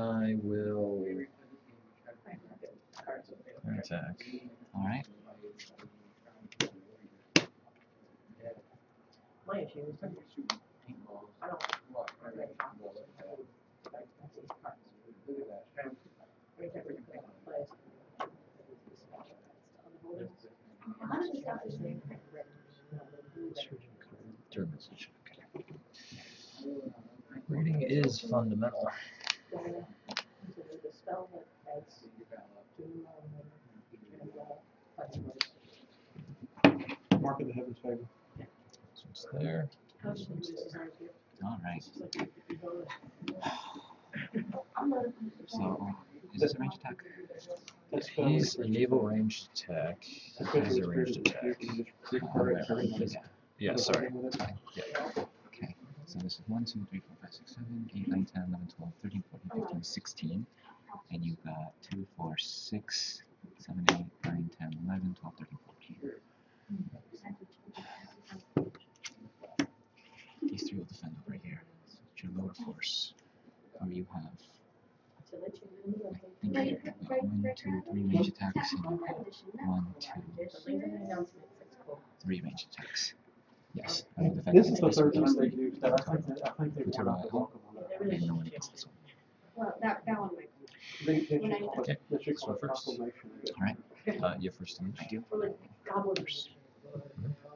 I will attack. Alright. My issue is I don't. None of the stuff is there. Turn message. Okay. Reading is fundamental. Mark in the heavens favor. So it's there. Alright. So, is this a range attack? He's a naval ranged attack. He's a ranged attack. Yeah, sorry. Yeah. Okay. So this is 1, 2, 3, 4, 5, 6, 7, 8, 9, 10, 11, 12, 13, 14, 15, 16. And you've got 2, 4, 6, 7, 8, 9, 10, 11, 12, 13, 14. These three will defend over here. So it's your lower force. Or you have, I think you've got 1, 2, 3 range attacks, and you have 1, 2, 3 range attacks. Yes, I will defend This is the against third those time they've three. used that. I think they were not welcome on that. And no one against this one. Well, that one might be. They should call Okay, it, they should so call it first. proclamation. Alright, You first image. I do. Gobblers.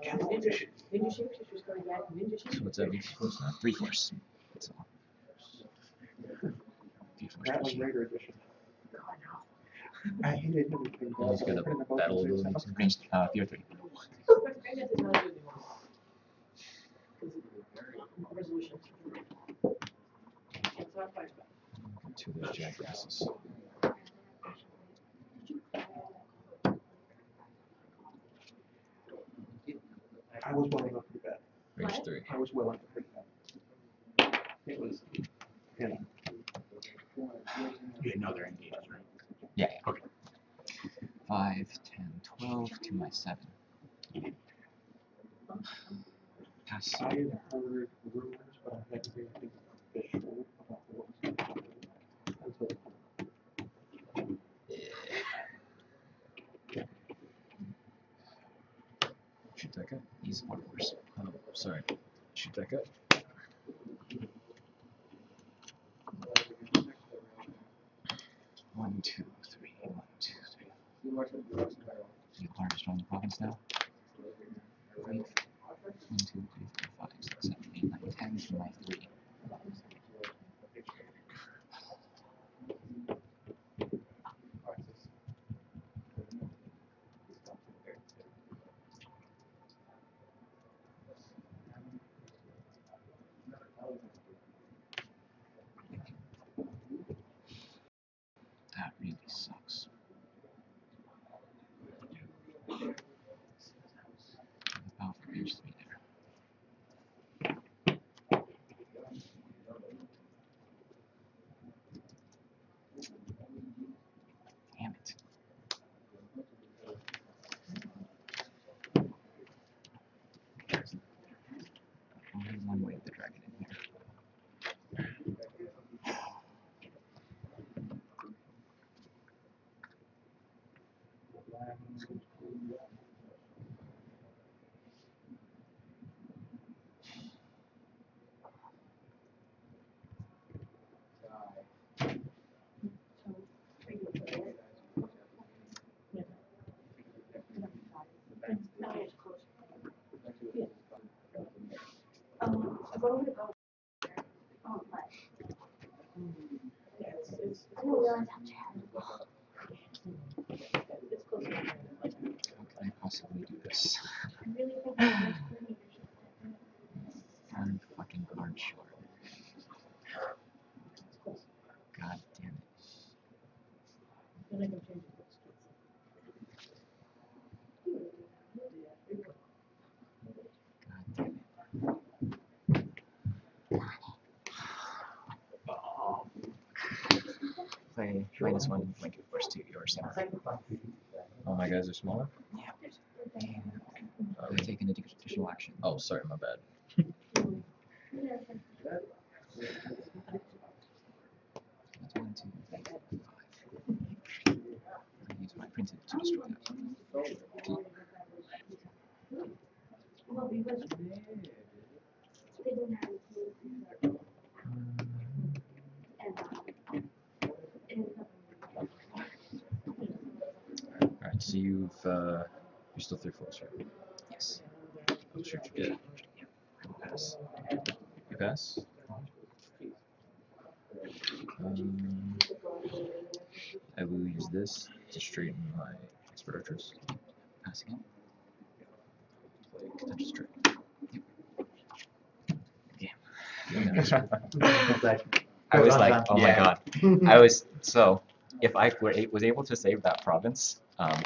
Ninja shapeshifters coming back. Ninja So shapeshifters. what's that VP force now? 3 force. So, 3 force. Rattling Raider edition. I hated everything. And he's got a battle ability too. Range, fear 3. Magnus is not good anymore. Resolution. It's not five spell. Two of those jackasses. I was willing to do that. Range 3. I was willing to do that. It was, you know. You know they're engaged, right? Yeah. Okay. 5, 10, 12 to my 7. Pass. I had heard rumors, but I hadn't heard anything official about what was happening until. Shoot that guy. He's 4 force. Oh, sorry. Shoot that guy. One, two, three. 1, 2, 3. You largest from the province now? 5. 1, 2, 3, 4, 5, 6, 7, 8, 9, 10 to my 3. That really sucks. The power for range 3 there. Damn it. Only one way of the dragon in here. Oh, but. I didn't realize how terrible. It's close enough. How can I possibly do this? I really think the next 3 meters is One fucking card short. God damn it. Then I can change it. God damn it. Play -1, rank of force 2, yours. Oh, my guys are smaller? Yeah. They take an additional action. Oh, sorry, my bad. That's 1, 2, 3, 5. I use my printed to destroy that. Keep. Well, because they don't have and Alright, so you're still 3 floors, right? Yes. I'll shoot you dead. Pass. You pass? I will use this to straighten my expert archers. Pass again. Play contentious strike. Yep. I was like, oh my god. I was so if I was able to save that province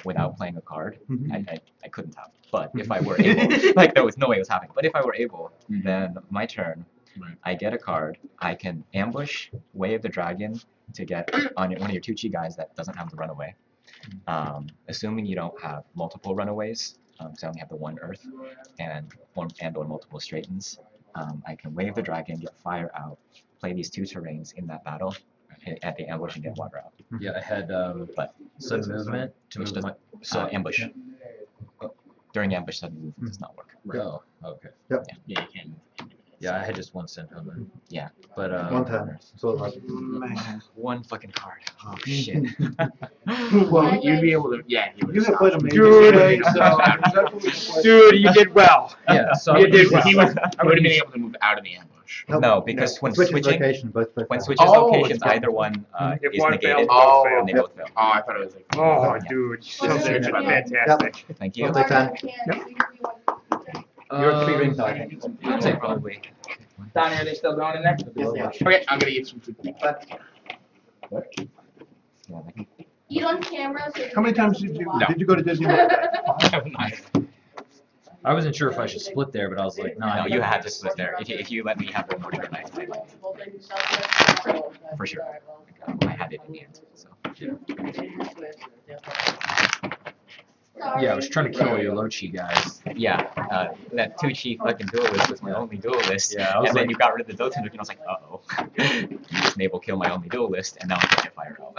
without playing a card, I couldn't have. But if I were able, like there was no way it was happening. But if I were able, then my turn, I get a card. I can ambush, wave the dragon to get on one of your 2 chi guys that doesn't have the runaway. Assuming you don't have multiple runaways, so I only have the 1 earth and or multiple straightens. I can wave the dragon, get fire out, play these 2 terrains in that battle, at the ambush and get water out. Yeah, I had sudden movement to move my ambush. During ambush, sudden movement does not work. Right. Oh, okay. Yep. Yeah, you can. Yeah, I had just 1 send home then. Yeah. But 1 turn. So it was. 1 fucking card. Oh shit. Well, you'd be able to. Yeah, You have played amazing. Dude, you did well. Yeah, so You did well. I would have been able to move out of the ambush. No, because when Switches switching, location, both when fail. switches Oh, locations, it's either one If is one negated, fails, both fail. and they both fail. Oh, I thought it was like. Oh, Yeah. dude. Well, This is yeah. fantastic. Thank you. Well, they can. You're 3 rings, I think. I'd say probably. Down here, they still going in there? Okay, I'm gonna eat some food. Yeah, they can- Eat on camera. So How many times did you go to Disney World? I wasn't sure if I should split there, but I was like, nah. No, you have to split there. If you let me have the more night, for sure. I had it in the end. So. Yeah, I was trying to kill your Lochi guys. Yeah, that 2 chi fucking duelist was my only duelist. Yeah, I was and then like- you got rid of the Dothan, and I was like, uh-oh. You just Naval kill my only duelist, and now I can't get fire out.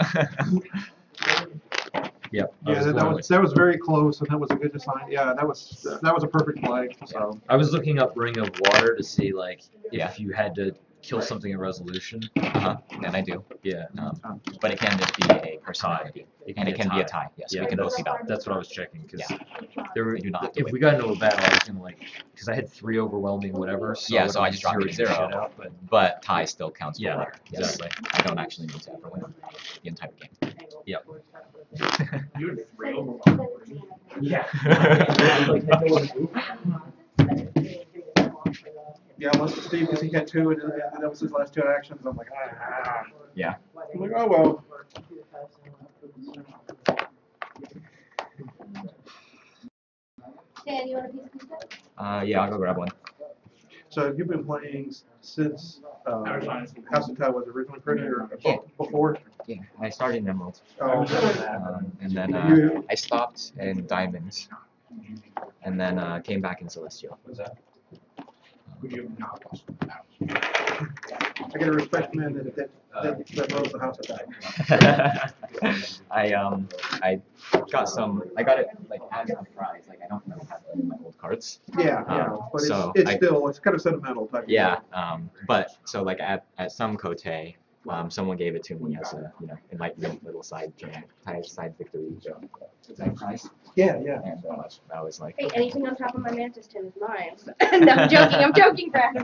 Yep. I Yeah, was that going was very close, and that was a good design. Yeah, that was a perfect play. So I was looking up Ring of Water to see like Yeah. if you had to kill something in resolution. And I do. Yeah. But it can just be a personality. And it can be a tie. Yes, Yeah, we can both that's, see that. that's what I was checking because Yeah. there were, We do not have to if wait. we got into a battle, I was gonna like because I had 3 overwhelming whatever. So Yeah, it so I just dropped it to zeroed 0. shit out, but But tie still counts for Yeah, water. Yes. exactly. I don't actually need to ever win the entire game. Yep. You're thrilled. Yeah. yeah, I listened to Steve because he had 2, and that was his last 2 actions. I'm like, Yeah. I'm like, oh well. Dan, you want a piece of pizza? Yeah, I'll go grab one. So you've been playing since House of Tide was originally printed, or before? Yeah, I started in Emerald. Oh, And then You- I stopped in Diamond. And then came back in Celestial. I gotta respect the man that runs the House of Tide. I got it like as a prize. Like I don't really have any of my old cards. Yeah, but so it's kind of sentimental type. Yeah, but so like at some Kotei, someone gave it to me as a enlightenment little side victory prize. Yeah. And I was like, Hey, anything on top of my mantis tin is mine. No, I'm joking, Brad.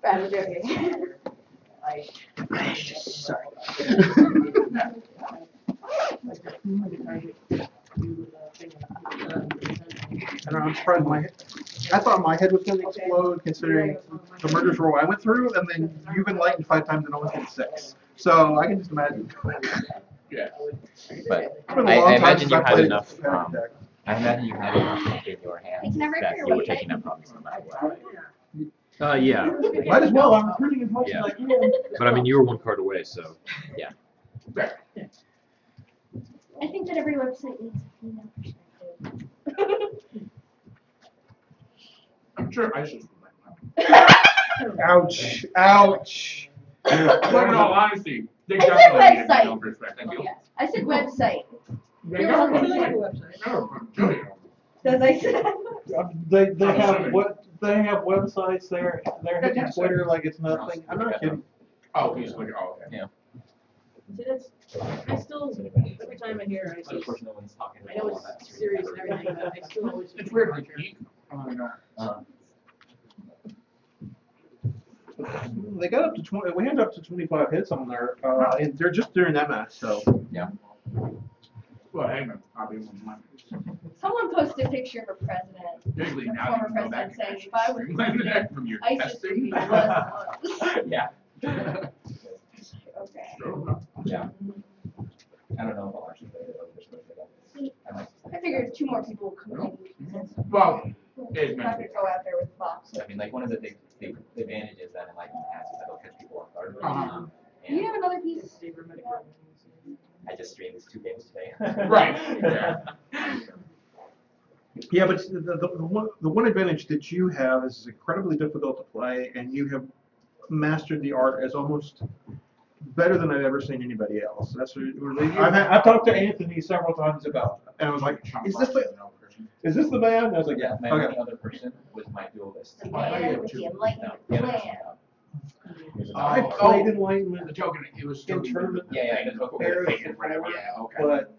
Brad, I'm joking. Sorry. And I'm surprised I thought my head was going to explode considering the murders roll I went through, and then you've enlightened 5 times and only hit 6. So I can just imagine. Yeah. but It's been a I long time imagine since you I had played enough. Panic Attack. I imagine you had enough in your hands Can I write that your you were weight? taking that promise no matter what. Yeah. Might as well. I'm recruiting as much Yeah. as I can. But I mean, you were 1 card away, so. Yeah. I think that every website needs a female perspective. I'm sure I should. Ouch. Ouch. But in all honesty, they I said definitely need a website. mental perspective. I said website. They You're never welcome. put Like a it- website. never put it. Does I say? They I'm have assuming. they have websites. They're hitting Twitter like it's nothing. I'm not kidding. Oh, he's looking, oh, okay. Yeah. See, that's, I still, every time I hear, I But of see, course, no one's talking. I know it's serious and everything, but I still always. It's weird, like, he, oh, no. They got up to 20. We had up to 25 hits on there, and they're just during that match. So Well, hey, man, I'll be one of mine. Someone posted a picture of a president, Usually a now you former can go president, back saying, and if I was streamline that from your ISIS testing. would be was. Yeah. Okay. Yeah. I don't know if I'll actually play it over this week. I might. I figured 2 more people would come in. Well, it's I'm meant not to be. gonna go out there with box. I mean, like, one of the big advantages that Enlightenment has is that it'll catch people off guard. Uh-huh. Do you And have another piece? I just streamed 2 games today. Right, yeah. yeah, but the one advantage that you have is it's incredibly difficult to play, and you have mastered the art as almost better than I've ever seen anybody else. That's really. I've talked to Anthony several times about, and I was like, is this the man? And I was like, Yeah, my okay. only other person was my duelist. The man with the enlightenment No, plan. I Oh, played The Enlightenment token, it was in token. tournament. Yeah, the token. Yeah, okay. But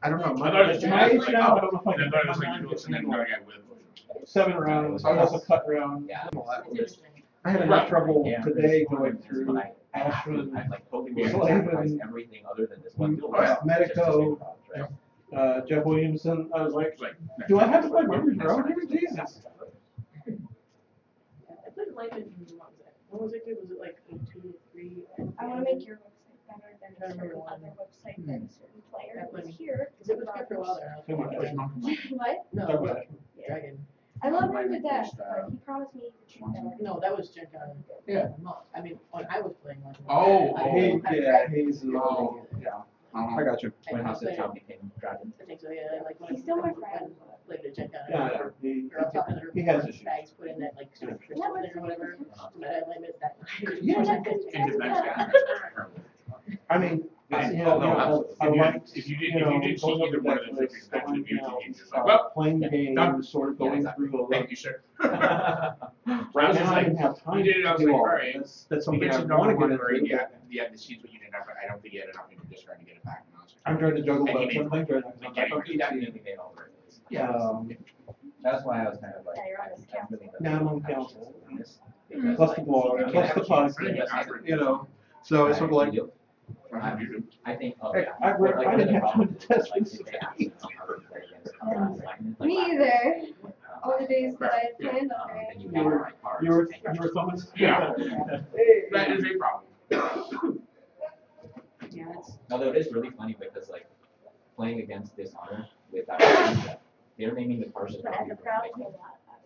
I don't know. I thought it was My age like, now, oh, I don't know if I I can. thought it was my like mind you gets and then handled. another guy with. 7 rounds. I was a cut round. Yeah. It's interesting. I had enough trouble Yeah. today going through When I Ashland, like totally Yeah. willing to sacrifice everything other than this one duel. Oh, yeah. Medico, Just to save Rob, right? Jeff Williamson. I was like, It's like, do I have to play members round here? Jesus. I played Enlightenment in, what was it? Was it like 2, 3? I wanna make your website better than Trying a to remember certain one. other website that a certain player That was one. here. Because it was good for a while there. Too much. What? No, Talk about it. Dragon. I love him to death, but he promised me the truth. No, that was Gen Con. Yeah. No, I mean, when I was playing like. Oh, I oh. didn't have Yeah, Dragon. he's yeah. I got you. When I House of played- Town became Dragon. I think so, yeah, like when. He's still my friend. When I played at Gen Con. Yeah, yeah. Or on top of her He has issues. bags put in that like super crystal Yeah, thing or whatever. Meta limits that. Yeah, In defense, guy. I mean, you Oh, know, no, I if you- liked, if you did- you if you know, did see going either over one of that those list, things, going, you you know, just like, well, playing the game, done. sort of Yeah, going exactly. through a Thank lot. you, sir. Now Rouse is I like, didn't have time you did it, I was to do like, all all that. right. That's We something get I some want to number get one where, into. yeah, the seeds what you didn't have, I don't think you had enough, and you're just trying to get it back. And I was I'm trying to juggle And he both. made- I'm trying to Like, back up He to definitely made all the right moves. Yeah. That's why I was kind of like. Yeah, you're on this I really don't Now I'm on have a council. chance on this, because, Plus like, the blog, I mean, plus I have the a chance to podcast, invest in you know, so it's sort of like, I think, oh Hey, yeah. I But, like, I one of didn't the have time problems to is, test like, this. if they ask me how to play against Enlightenment, like, Me last either. week, All the days that I had planned on then it. you You got were- my cards. you were and thumbing. Yeah. Hey. That is a problem. Yeah, it's. Although it is really funny because like playing against Dishonor with that, they're naming the cards as But as a crowd, Enlightenment.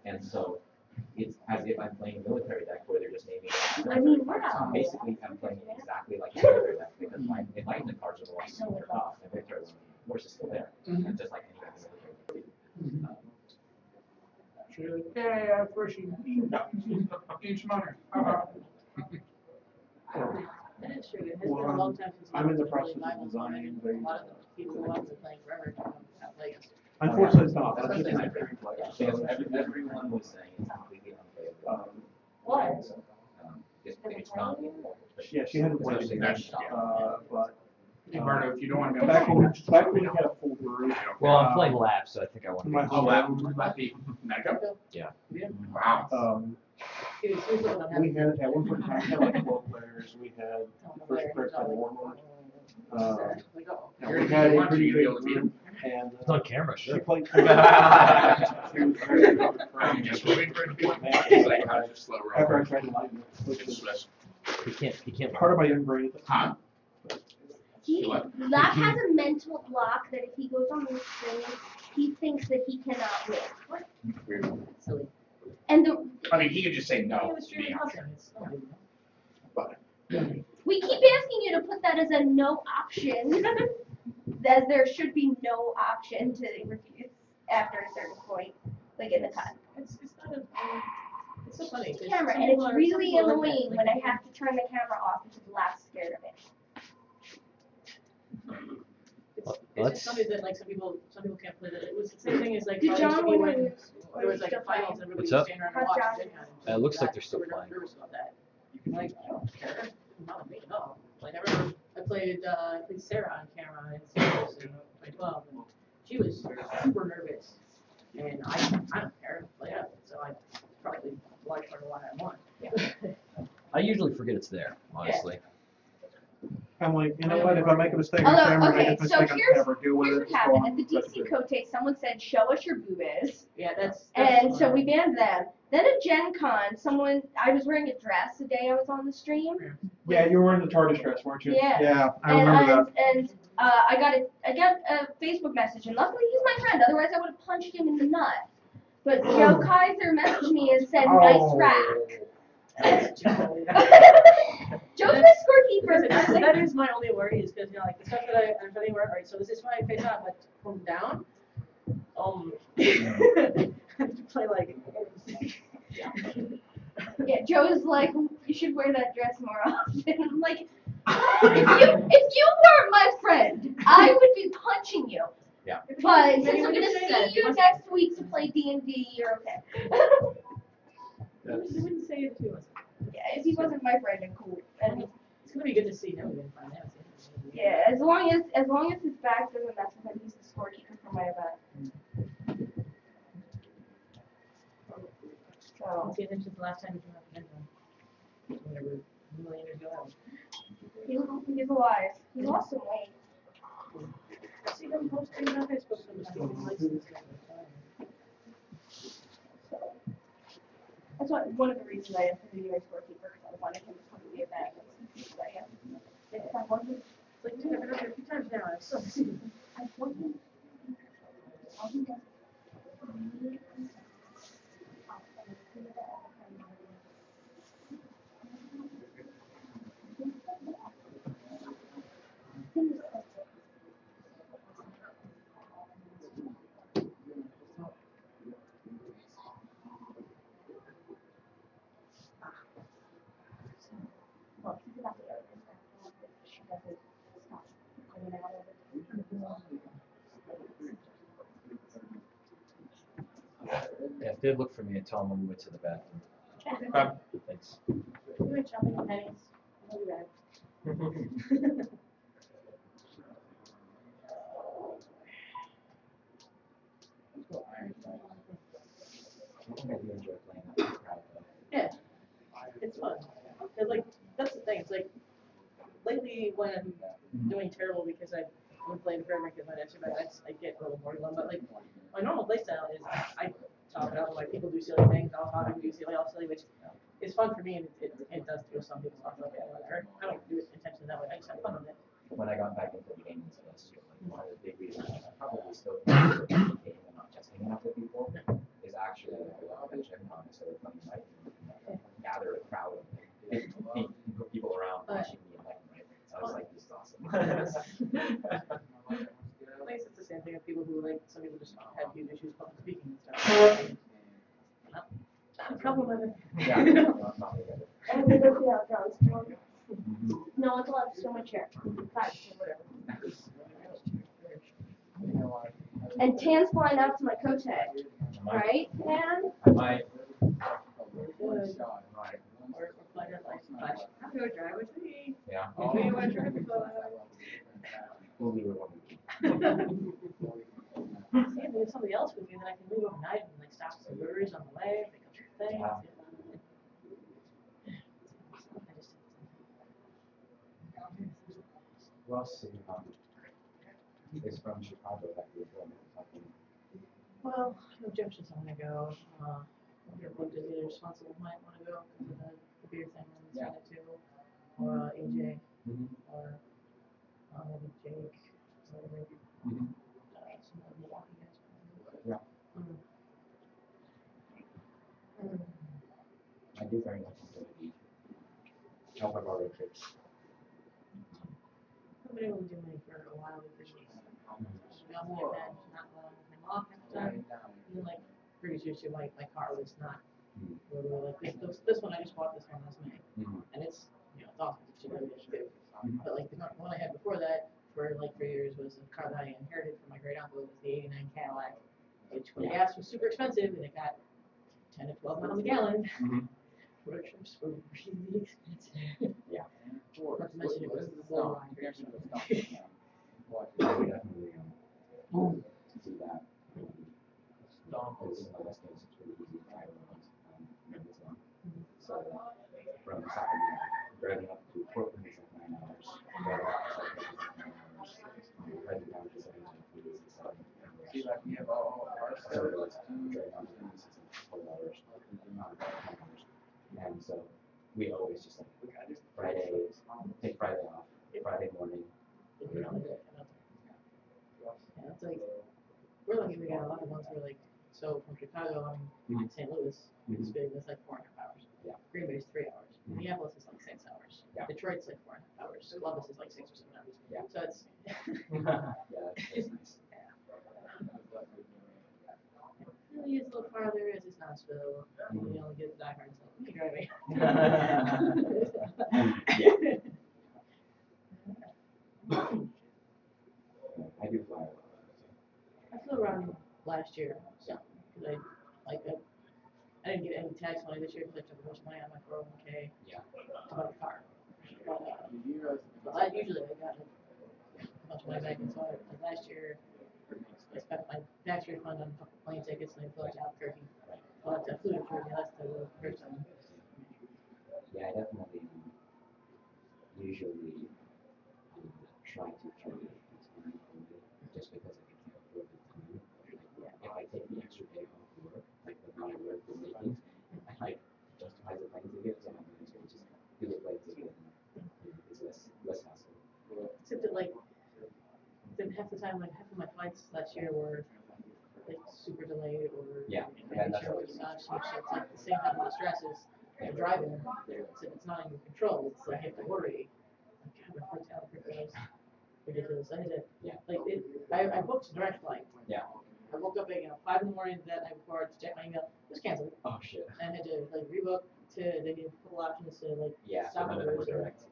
And so it's as if I'm playing a military deck where they're just naming it. I mean, we're not So all basically, that. I'm playing exactly like a military deck because my Enlightenment cards are the ones that are off, and military ones, of course, is still there. And just like any other military. Yeah, of course you. Each money. That is true. It has been Well, a long time since. I'm in the really process of violent designing online. the- A lot of the people who have been playing forever don't have play us. Unfortunately, it's not. That's It's something just I a free play. Because everyone was saying it's completely unplayable. What? It's not. Yeah, she hadn't played Especially it, that but Hey, Bardo, if you don't want to be on back when, the back when we had a full group. Well, I'm playing lab, so I think I want My to. Oh, whole that lab, would lefty. Medico? Yeah. Wow. Seriously, we don't have. we had, at one point in time, we had like 12 players, we had, first Chris had Warlord. Like, oh. And we had a pretty big group, and It's on camera, she sure. played. She was very good I'm just friend. waiting for it to be. It's like, how to just slow roll. After I tried to lighten it, which It's was Swiss. He can't. part of my young brain. Huh? Lab has a mental block that if he goes on this stream, he thinks that he cannot win. Silly. And the, I mean, he could just say It no. was to be streaming honest. content. It's not- But we keep asking you to put that as a no option, as there should be no option to refuse after a certain point, like in the cut. It's not a, it's so funny. 'Cause camera, some and people it's are- really some people are like annoying that, when I like, have to turn the camera off because Laugh's scared of it. It's just something that like some people can't play that. It was the same thing as like Did Friday John TV win? when there was like a finals and everybody What's was up? standing around How's and watching John? Gen Con. It looks like they're still They were playing. nervous about that. I'm like, I don't care. Not me, no. Like I remember I played Sarah on camera in Singles in 2012 and she was super nervous. And I don't care. Like, yeah, so I probably a large part of why I won. I usually forget it's there, honestly. I'm like, you know what, if I make a mistake on Although, camera, okay, make a so mistake on here's camera, deal with what it, go happened. on. At the That's DC it. Kotei, someone said, show us your boobies. Yeah, that's And so fine. we banned them. Then at Gen Con, I was wearing a dress the day I was on the stream. Yeah, you were in the TARDIS dress, weren't you? Yeah. Yeah, I remember that. And I got a Facebook message, and luckily he's my friend. Otherwise, I would have punched him in the nut. But Joe Kaiser messaged me and said, "Nice rack." That's Joe. Joe's my scorekeeper. That is my only worry is because, you know, like the stuff that I'm studying where, alright, so this is my face off, but from down, play like, Yeah, Joe's like, you should wear that dress more often. I'm like, if you weren't my friend, I would be punching you. Yeah. But Maybe since I'm we gonna can say see that. you next week to play D&D, you're okay. I wouldn't say it if he wasn't. Yeah, if he wasn't my friend, and cool. And It's gonna be good to see him again, finally. yeah, as long as his back doesn't mess with him, he's the scorekeeper for my event. So See, this is the last time you have been done. Whatever, a million years ago. he's alive. He lost some weight. I see them posting on Facebook sometimes. He likes this stuff. So that's one of the reasons I asked him to be my scorekeeper, because I wanted him to come to the event. That's I am. If I wasn't, It's like, dude, I've been up here a few times now. I'm so busy. I wasn't. I'll be back. Well, she's about to go to this, she doesn't stop going out of it. Yeah, if they look for me, tell them I'm going to the bathroom. Thanks. You went shopping at Penny's. I'll be back. I think I do enjoy playing that with the crowd, though. Yeah, it's fun. It's like, that's the thing, it's like, lately when I'm doing terrible because I've been playing forever because my next event, I get a little more glum, but like, my normal play style is I talk it out, like people do silly things, I'll talk and do silly, all silly, which is fun for me, and it does throw some people off, okay, whatever. I don't do it intentionally that way, I just have fun with it. When I got back into the gaming space, like one of the big reasons I probably still play the game and not just hanging out with people is actually like a Gen Con instead of funny night and gather a crowd of people around watching me and like, right? I was like, this is awesome. At least it's the same thing with people who like, some people just have huge issues public speaking and stuff. Not a problem with it. Yeah, not really good. And we go see how John's doing. No one's allowed to steal my chair. Fine, whatever. And Tan's flying out to my Kotei. Right, Tan? My We're playing it like, I'm gonna drive with me. yeah. Do you want to drive with us? We'll leave it one week. Yeah, but if somebody else with you, then I can leave overnight and like stop some breweries on the way, pick up some things. Yeah. Ross is from Chicago that we were talking. Well, no Jefferson's want to go. Your book is either responsible might want to go because of the beer thing and yeah. Too, or AJ, or maybe Jake, or maybe some of the Milwaukee guys. Yeah. I do very much enjoy the help of our road trips. I've been able to do many for a while because we all get that not long and off half the time. And then like previous years too, my car was not Where we were like, this one, I just bought this one last May. And it's, it's awesome. It's super good too. But like the one I had before that for like 3 years was a car that I inherited from my great uncle. It was the '89 Cadillac, which when gas was super expensive and it got 10 to 12 miles a gallon. Road trips were really expensive. Yeah. Not to mention it was low on here. We definitely see that. Because in the West Coast, it's really easy to drive around Knoxville. So from South driving up to Portland is like 9 hours. Driving up to South is like 9 hours. Driving down to 7 is 7 hours. See, like we have all our So stuff. it's driving down to Phoenix is like 12 hours. 10 hours. And so we always just like Friday, take Friday off. Friday morning. Yeah, it's like, we're lucky we got a lot of ones where like, so from Chicago, I'm in St. Louis, it's big, it's like 4.5 hours. Yeah. Green Bay's 3 hours. Minneapolis is like 6 hours. Yeah. Detroit's like 4.5 hours. Columbus is like 6 or 7 hours. Yeah. So it's. Yeah, that's nice. Really is a little farther, as is Knoxville. You only get the diehards like, you driving. Yeah. I do fly a lot. I flew around last year, so, because I didn't get any tax money this year because I took a bunch of money out of my 401k Yeah. to buy a car. But usually I got a bunch of money back, and so like last year I spent my tax refund on a couple plane tickets and I flew out to Albuquerque. But I flew to Georgia, that's the first time. Yeah, I definitely usually try to carry the time only just because I can afford the time. Like, if I take the extra day off work, like the amount of work we're making, I like justifies the plane ticket, so I'm going to just do the plane ticket and it's less hassle. Except that like, then half the time, like half of my flights last year were like super delayed or Yeah, my that's insurance always was not cheap, so it's like the same type of stress as the driving. It's not in your control. It's like you have to worry. Like, God, my flight's out for those. Ridiculous. I had to, like, I booked a direct flight. Yeah. I woke up at 5 in the morning that night before to check my email. It was canceled. Oh shit. And I had to like rebook to, they gave a couple options to like stop none and of them were go. direct.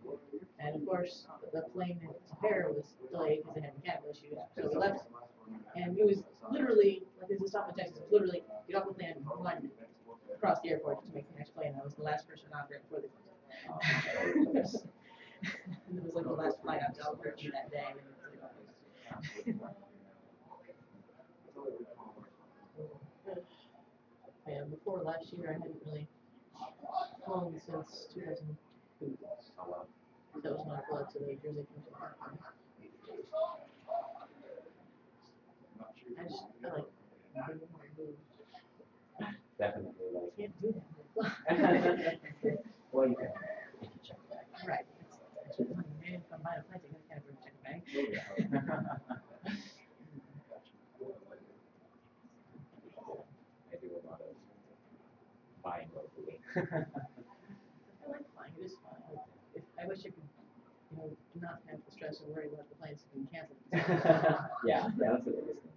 And of course, the plane to Paris was delayed because they had mechanical issues. So we left, and it was literally, like, there's a stop in Texas, literally, get off the plane, run across the airport to make the next plane. I was the last person out there before they closed. And it was like the last flight out to Albuquerque that day. Yeah, before last year, I hadn't really flown since 2002. That was when I flew to the Jersey Coast. I like Definitely like. can't do that. Well, you can check that. Right. It's really funny, man. If I'm buying a plane ticket, I can't really check the bag. I do a lot of buying locally. I like flying. It is fun. I wish I could, not have the stress of worrying about the planes being canceled. Yeah, that's the biggest thing.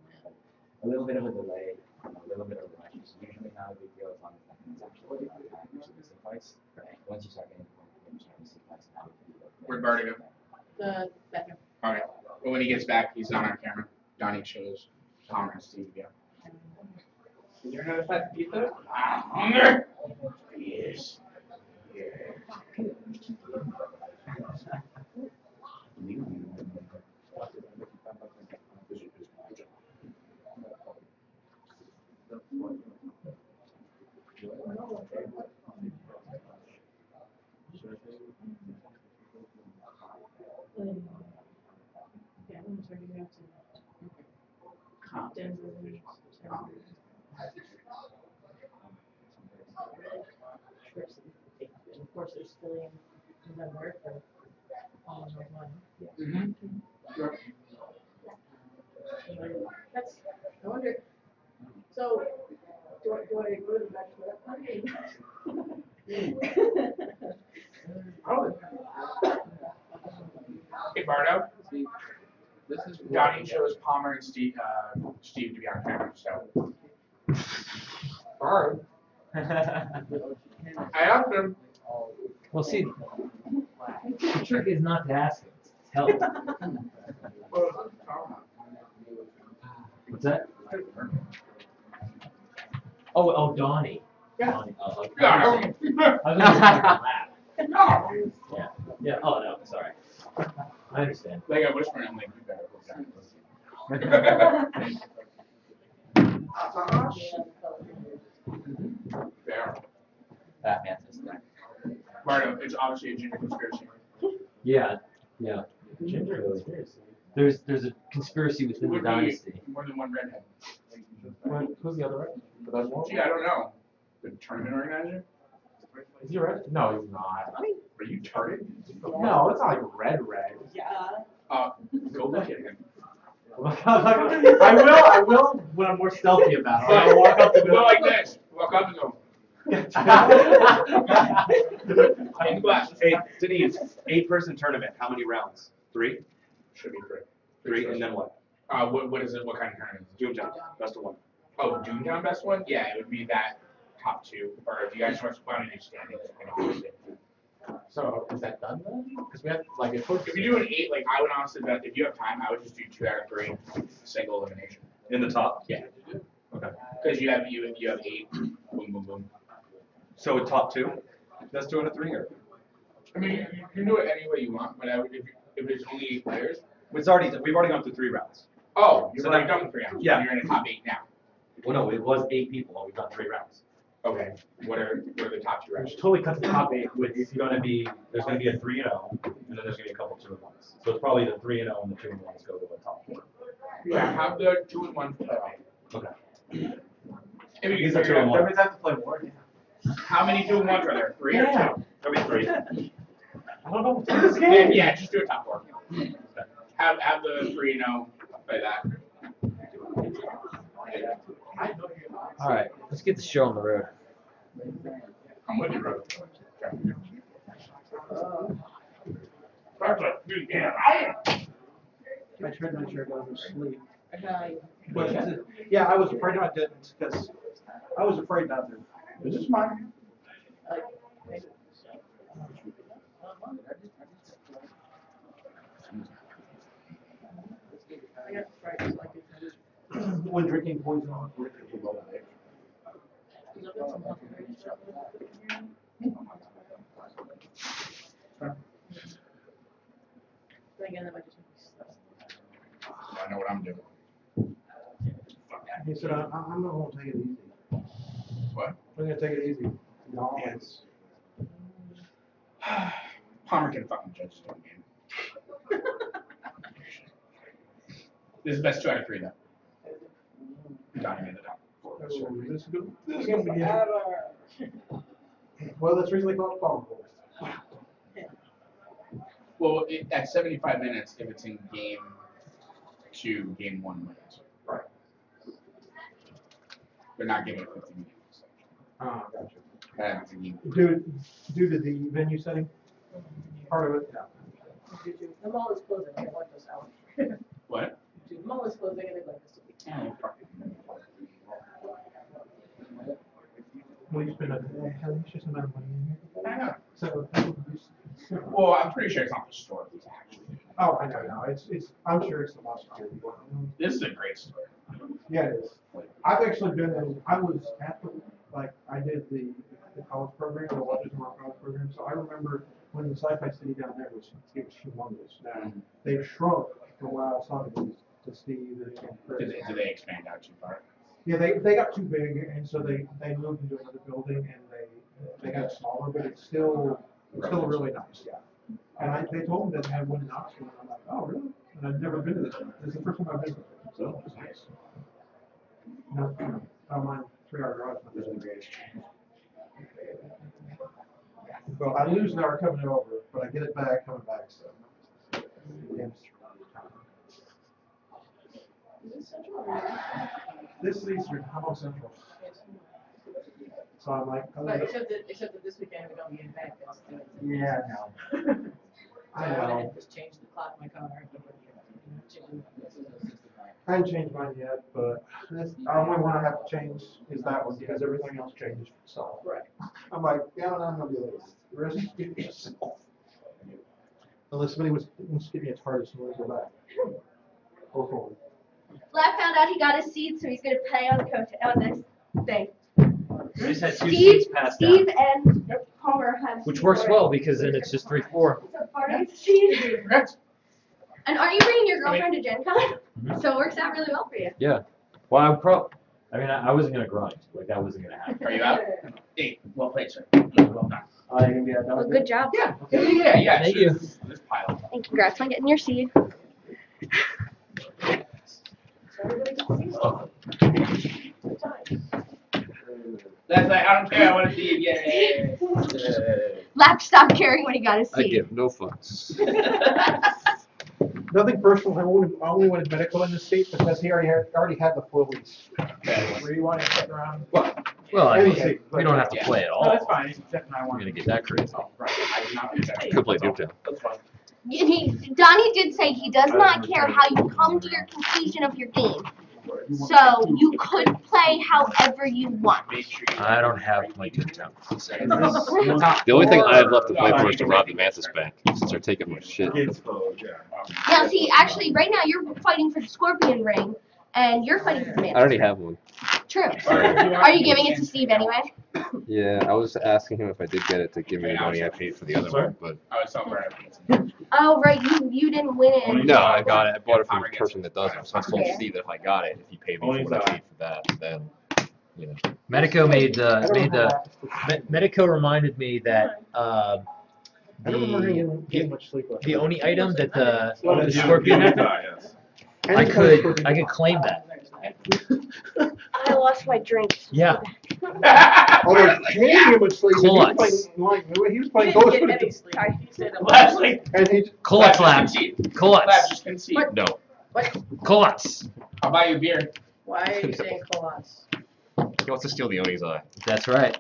A little bit of a delay, a little bit of a rush is usually not a big deal as long as that thing's actually usually suffice. Right. Once you start getting to the point where you're starting to suffice, now you can do it. Where'd Barty go? The second. Okay. Well, when he gets back, he's not on camera. Donnie shows Palmer and Steve. Yeah. Did you notice that pizza? Hunger. Yes. Yeah, I'm sorry, you have to. Denver. And of course, there's Philly in November for all of one. Mm-hmm. That's, I wonder, so, do I go to the bachelorette party? Hey, Bardo. This is Donnie chose Palmer and Steve to be on camera. So. Alright. I asked him. Well, see, the trick is not to ask him, it's to tell him. What's that? Oh, Donnie. Yeah. Donnie. Oh, okay. Yeah. I was gonna say laugh. No. Yeah. Yeah. Oh no, sorry. I understand. Like I whispered, I'm like, you better go down. Fair. Batman says that. Marto, it's obviously a ginger conspiracy. Yeah. Yeah. Ginger conspiracy. There's a conspiracy within the Would be dynasty. more than one redhead. Who's the other right? The best one? Gee, I don't know. The tournament organizer? Is he red? No, he's not. Are you tarted? No, it's not like red. Yeah. Go look at him. I will when I'm more stealthy about it. I'll walk up to Go like this. Walk up and go. In glass. Hey, Denise, 8-person tournament, how many rounds? 3? Should be three. 3, and then what? What is it? What kind of tournament is it? Doomtown, best of 1. Oh, Doomtown best one? Yeah, it would be that top 2. Or if you guys want to do standings. So is that done then? Because we have like If you do an 8, like I would honestly bet if you have time, I would just do 2 out of 3, single elimination. In the top? Yeah. Okay. Because you have 8, boom, boom, boom. So a top 2? That's 2 out of 3 here. I mean, you can do it any way you want, but I would if it's only 8 players. We've already gone through 3 rounds. Oh, you've So already that- done 3 rounds. yeah. You're in the top 8 now. Well, no, it was 8 people, and we've done 3 rounds. Okay. What are the top 2 rounds? Which totally cuts the top 8 with There's gonna be a 3-0, and then there's gonna be a couple 2-1s. So it's probably the 3-0 and the 2-1s go to the top 4. Yeah, have the 2 and 1 play off. Okay. If you These can are 2 figure and out 1. Everybody's have to play more. how many 2 and 1s are there? 3 or 2? There'll be 3. I don't know what's in this game. Yeah, just do a top 4. Have the 3-0 play that. All right, let's get the show on the road. I'm with you, bro. I tried to make sure I got to sleep. Okay. But, yeah, I was afraid I didn't, because I was afraid not to. This is mine. I got fried so I could When drinking poison on it. Again, that might just make me stuff. I know what I'm doing. He said, I'm gonna take it easy. What? I'm gonna take it easy. No, Yes. Palmer can fucking judge his own game. This is the best 2 out of 3 though. Donnie made the top 4. this is good. This is gonna be good. Well, that's the reason they call it Palmer Boys. Well, at 75 minutes, if it's in game 2, game 1 wins. Right. They're not giving it 50 minutes. Ah, gotcha. That's a game. Due to the venue setting, part of it, yeah. The mall is closing, I want this out. What? The mall is closing, I think like this week. Oh, fuck. Well, you spend a hellacious amount of money in I know. here. So, Well, I'm pretty sure it's not the store that's actually doing it. oh, I know, no, it's, I'm sure it's the most security one. This is a great store. Yeah, it is. I've actually been, I was at the, like, I did the college program, the autism art college program, so I remember when the Sci-Fi City down there was humongous. Now, they've shrunk from what I was talking to Steve and Chris. Do they expand out too far? Yeah, they got too big, and so they moved into another building, and they got smaller, but it's still really nice, yeah. And they told me that they had one in Knoxville, and I'm like, oh, really? And I've never been to this one. This is the first time I've been to it, so it's nice. No, I don't mind 3-hour drive. Not that great. Well, I lose an hour coming over, but I get it back coming back, so. Yeah. This is Eastern, I'm on Central. So I'm like, But except that this weekend we're gonna be in Vegas. yeah, no. I So I know. had to just change the clock in my car. I haven't changed mine yet, but the only one I have to change is that one because everything else changes for itself. Right. I'm like, yeah, I'm gonna do this. The rest is give yourself. Unless somebody wants to give me a TARDIS and want to go back. Or forward. Vlad found out he got a seat, so he's gonna play on the this thing. We just had two Steve, seats passed out. Steve and Homer have. Which seats works already. well because then it's just 3-4. So Barney's seat. And are you bringing your girlfriend to Gen Con? Mhm. So it works out really well for you. Yeah. Well, I mean, I wasn't gonna grind. Like that wasn't gonna happen. Are you out? Hey, well played, sir. Well done. Well, good job. Yeah. Thank you. This pile. And congrats on getting your seat. That's like, I don't care, I want to see it, yeah. Lap stopped caring when he got his I seat. give no fucks. Nothing personal. I only wanted medical in the seat because he already had the flowies. Where you want to sit around? Well, I mean, Okay, we don't have to play at No, all. that's fine. It's Jeff and I We're want gonna get that crazy. Oh, right. I did not do that. Could play Doomtown. That's fine. And Donnie did say he does not care how you come to your conclusion of your game. So you could play however you want. Make sure you. I don't have my Doomtown. The only thing I have left to play for is to rob the Mantis Bank, since they're taking my shit. Now, see, actually, right now you're fighting for the Scorpion Ring, and you're fighting for the I man. already have one. True. Are you giving it to Steve anyway? Yeah, I was asking him if I did get it to give me the money I paid for the other one, but I was somewhere. Oh, right, you didn't win it. no, I got it. I bought it from the person that does it. So I told Steve that if I got it, if he paid me for what I paid for that, then you know. Medico Medico reminded me that I don't remember getting much sleep last the night. only item that the Scorpion had, I could claim that. I lost my drink. Yeah. Although Kenny getting much sleep. He was Clutch. playing He Ghost didn't with get any it. sleep. He stayed up. Leslie. And he Colot's lab. Colot's. Just concede. What? No. What? Colot's. I'll buy you a beer. Why are you saying Colossus? He wants to steal the Oni's eye. That's right.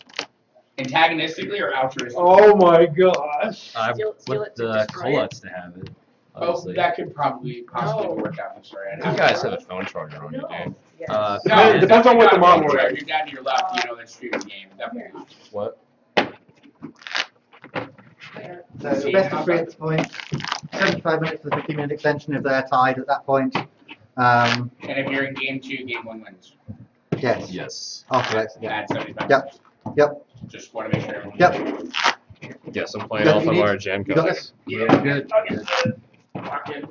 Antagonistically or altruistically? Oh my gosh. I Steal want it to the destroy it? Colot's to have it. Oh, Obviously. that could possibly No. work out in the story. You guys have a phone charger on you, dude. Yes. No, Depends on what the model model is. is. You're down to your left, you know that's shooting game. Definitely not. What? So best of 3 at this point. 75 minutes to the 15-minute extension if they're tied at that point. And if you're in game 2, game 1 wins. Yes. Yes. After exit. Yeah, add 75. Yep. Yep. Just want to make sure everyone. Yep. Yes, I'm playing Yeah, Alpha you need- Mara Gen You got Con. this? Yeah, good. Okay. Lock in.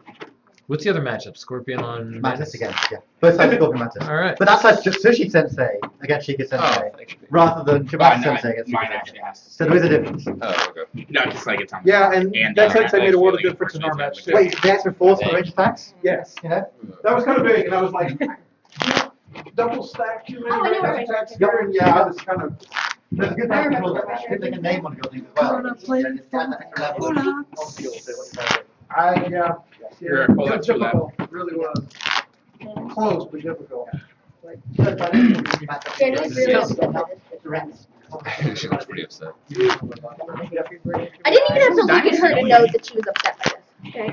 What's the other matchup? Scorpion on Mantis again. Yeah. Both sides are Scorpion Mantis. All right. But that's like Sushi Sensei against Shika Sensei, rather than Shibata Sensei against Mine Shika actually Sensei. has to. So there is a difference. Oh, okay. No, just like it's on. Yeah, and And that the Sensei made a world of feeling difference in our match too. Wait, the extra force for range attacks? Yes. Yeah. That was kind of big, and I was like, double stack too many Oh, I know where range my attacks here, and yeah, I was kind of. There's a good I thing remember that that. if they can name one of your things as well. Yeah. You're a full It up was to that. difficult, it really was. Close, but difficult. Jenny's really upset by this. She looks pretty upset. I didn't even have to look at her to know that she was upset by this. Okay.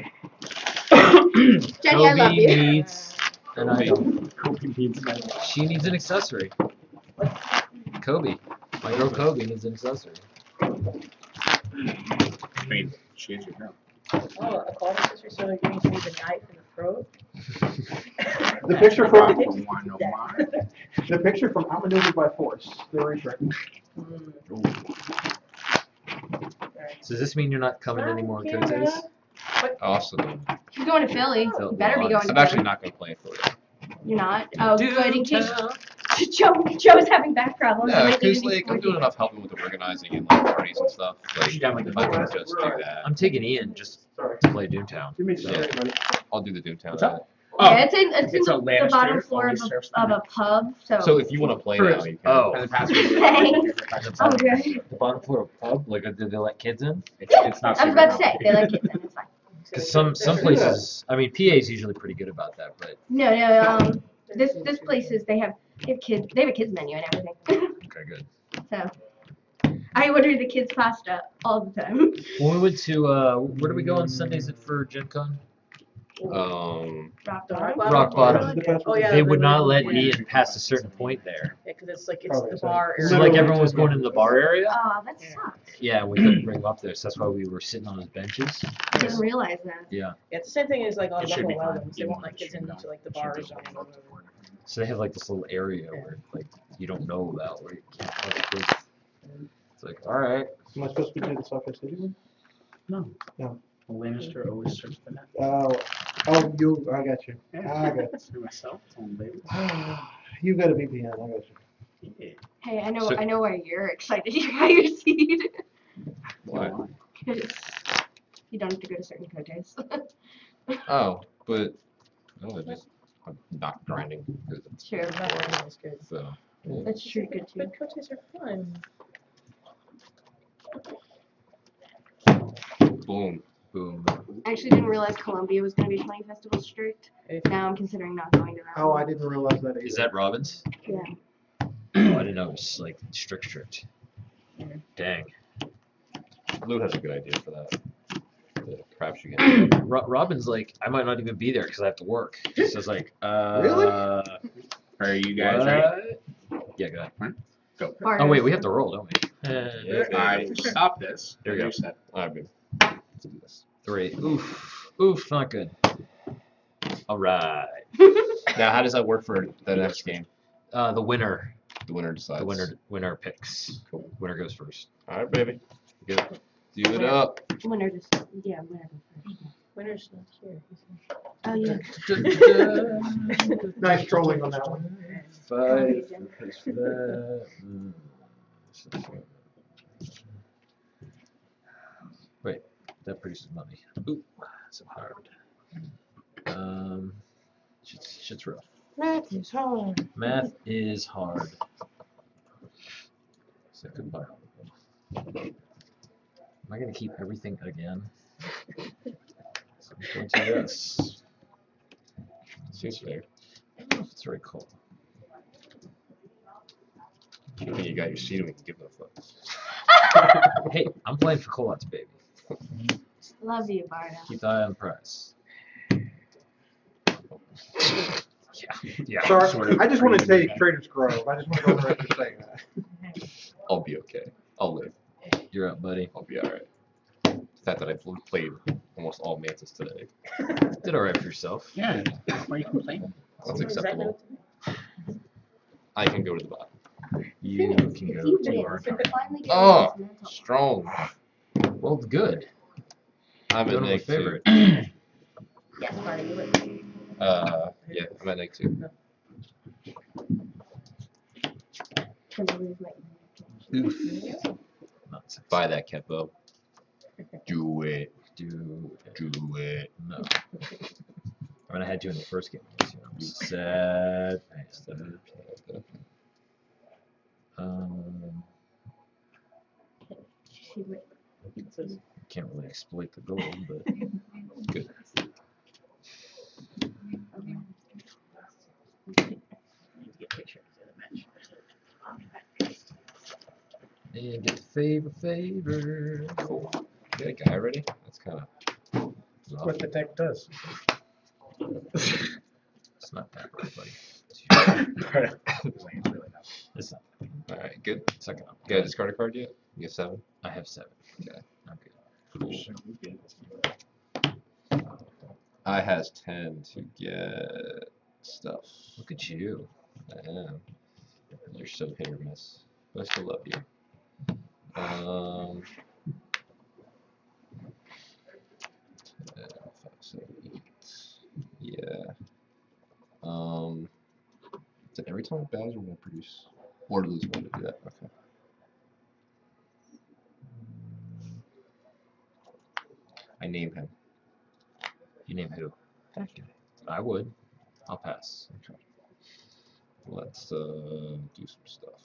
Jenny, I love Kobe you. needs an item. She needs an accessory. Kobe. My girl Kobe needs an accessory. I mean, she is your girl. Oh, a call sister, so you're going to use a knife in the throat? The picture from That. the picture from Outmaneuvered by Force. The retract. So does this mean you're not coming anymore on Kotei's? Awesome. You're going to Philly. You better be going to I'm actually Philly. not going to play for it. You're not? Oh, good. In case Joe's having back problems. No, and they need because to be like I'm doing sporty. enough helping with the organizing and like parties and stuff. Like Yeah, like if I can just do that, I'm taking Ian just Sorry. to play Doomtown. Give me a second, buddy. I'll do the Doomtown. What's up? Yeah, it's in It's a the Lannister, bottom floor only of serves of a pub. So if you want to play For- now, you can. oh. And the past Oh, good. The bottom floor of a pub? Like, did they let kids in? It's not I was about to say, they like kids in, it's fine. Because some places, I mean, PA is usually pretty good about that, but No, this place is, they have kids, they have a kids menu and everything. okay, good. So, I order the kids pasta all the time. When we went to, where do we go on Sundays for Gen Con? Rock The bottom? Rock bottom. Oh, yeah. They would not let yeah. Ian past a certain point there. Yeah, because it's like, it's the bar So area. like everyone was going into the bar area. Oh, that Yeah. sucks. Yeah, we couldn't bring him up there, so that's why we were sitting on his benches. I didn't realize that. Yeah. Yeah, it's the same thing as like on It should be Buffalo Wild fine. Wings. They won't let kids into like the bars or anything. So they have like this little area where like you don't know about where you can't have kids. It's like, all right. Am I supposed to be doing the Soccer City one? No. No. Lannister always search for that. Oh, I got you. I got For myself, home baby. you. You got a VPN, I got you. Yeah. Hey, I know So- I know why you're excited you got your seed. What? Because you don't have to go to certain Koteis. Oh, but no, I'm not grinding because it's True. That's good. so. That's true, good too. But coaches are fun. Boom, boom. I actually didn't realize Columbia was going to be 20 festivals strict. Now I'm considering not going to that. Oh, one. I didn't realize that either. Is that Robbins? Yeah. Oh, I didn't know it was like strict. Dang. Lou has a good idea for that. The crapshoot game. Robin's like, I might not even be there because I have to work. So it's like, Really? Are you guys ready? what? Yeah, go ahead. Go. Oh wait, we have to roll, don't we? I will stop this. There you go. Reset. Alright, babe. Let's do this. 3. Oof, not good. All right. Now, how does that work for the next game? The winner decides. The winner picks. Cool. Winner goes first. Alright, baby. Good. Do it up. Winner just, yeah, winner goes first. Winner's not here. Oh, yeah. Nice trolling on that one. 5 pays for that. Wait, that produces money. Ooh, so hard. Shit's rough. Math is hard. Math is hard. So goodbye. Am I gonna keep everything again? So I'm going to this. Seems fair. I don't know if it's very cool. When you got your seat, we can give them a fuck. Hey, I'm playing for Colot's baby. Love you, Barda. Keep the eye on the prize. Yeah. Sorry, I just want to take Trader's Grove. I just want to go on the record saying that. I'll be okay. I'll live. You're up, buddy. I'll be alright. The fact that I've played almost all Mantis today. Did alright for yourself. Yeah. Why are you complaining? That's acceptable. I can go to the bottom. You can If go you to win, our so finally get Oh, this mental. strong. Well, good. I'm Go at to my neg 2. favorite. Yes, Barney, you win. Yeah, I'm at neg 2. Kimberly's like, Oof. Not sexy. Buy that Kepo. Do it. Do Do it. no. I mean, I had you in the first game. So I'm sad. she would. Can't really exploit the gold, but Good. and get the favor. Cool. You got a guy ready? That's kind of. What the deck does. It's not that rough, buddy. It's not. Alright, good. Second up. You got a discard a card yet? You get 7? I have 7. Okay. I'm good. I has 10 to get stuff. Look at you. I am. You're so hit or miss. But I still love you. 10, 5, 7, 8. Yeah. Is it every time it battles we're gonna produce? Or lose one to do that? Okay. I name him. You name who? I would. I'll pass. Okay. Let's do some stuff.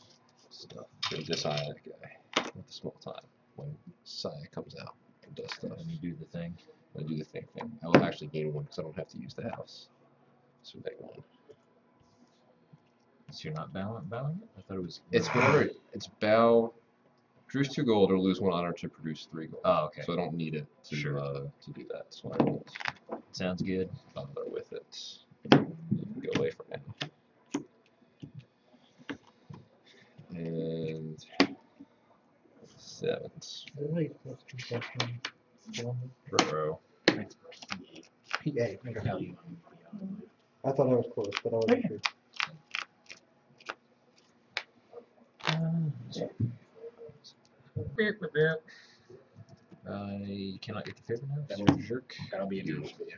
Gonna disarm that guy with a small time when Saya comes out and does stuff. Let me do the thing. I'm gonna do the thing. I will actually gain 1 because I don't have to use the house. So big 1. So you're not bowing it? I thought it was. It's whatever. It's bow. Produce 2 gold or lose 1 honor to produce 3 gold. Oh, okay. So I don't need it to Sure. to do that. So I won't Sounds good. bother with it. You can go away for now. And 7s. Bro. PA. I thought I was close, but I wasn't sure. I cannot get the favor now. That'll so be- jerk. That'll be a no for you.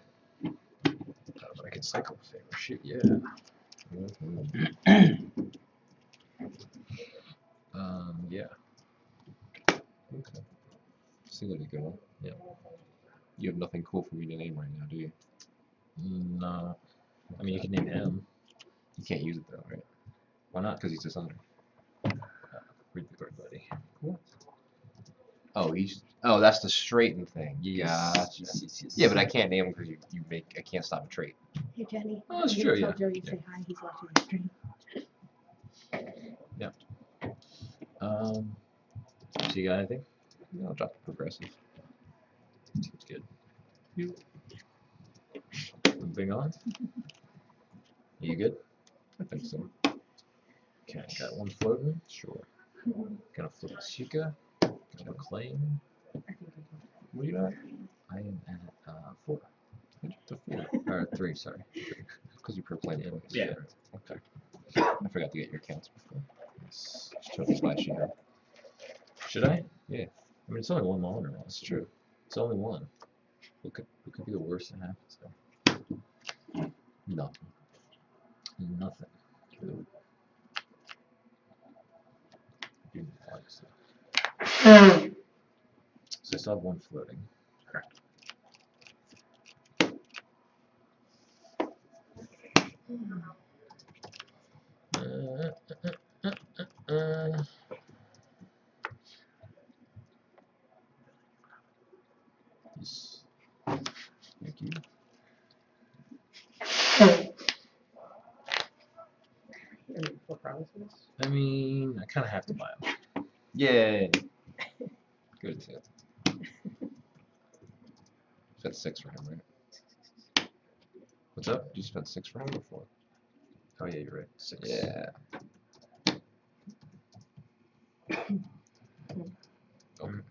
But I can cycle the favor. Shit, yeah. Yeah. Okay. See there you go. Yeah. You have nothing cool for me to name right now, do you? No. I mean, you can name him. You can't use it though, right? Why not? Because he's dishonored. Read the card, buddy. Oh, oh, that's the straighten thing. Yes. Gotcha. Yes. Yeah, but I can't name him because I can't stop a trait. Hey Jenny. Oh, that's I'm true, gonna yeah. tell Joey say hi. He's watching the stream. So you got anything? Yeah, I'll drop the progressive. Seems good. Moving on. You good? I think so. Okay, got 1 floating. Sure. Gonna float Suka. Gonna claim. What are you at? I am at 4. To 4. Or 3, sorry. Because you proclaimed Yeah. twice. Yeah. Okay. I forgot to get your counts before. Just totally flashy here. Should I? Yeah. I mean, it's only 1 longer. That's true. It's only 1. What could be the worst that happens there? Nothing. Nothing. So I still have 1 floating. Correct. Yes. Thank you. What promises? I mean, I kind of have to buy them. Yay. Good tip. Spent 6 for him, right? What's up? You spent 6 for him before. Oh yeah, you're right. 6. Yeah. Okay.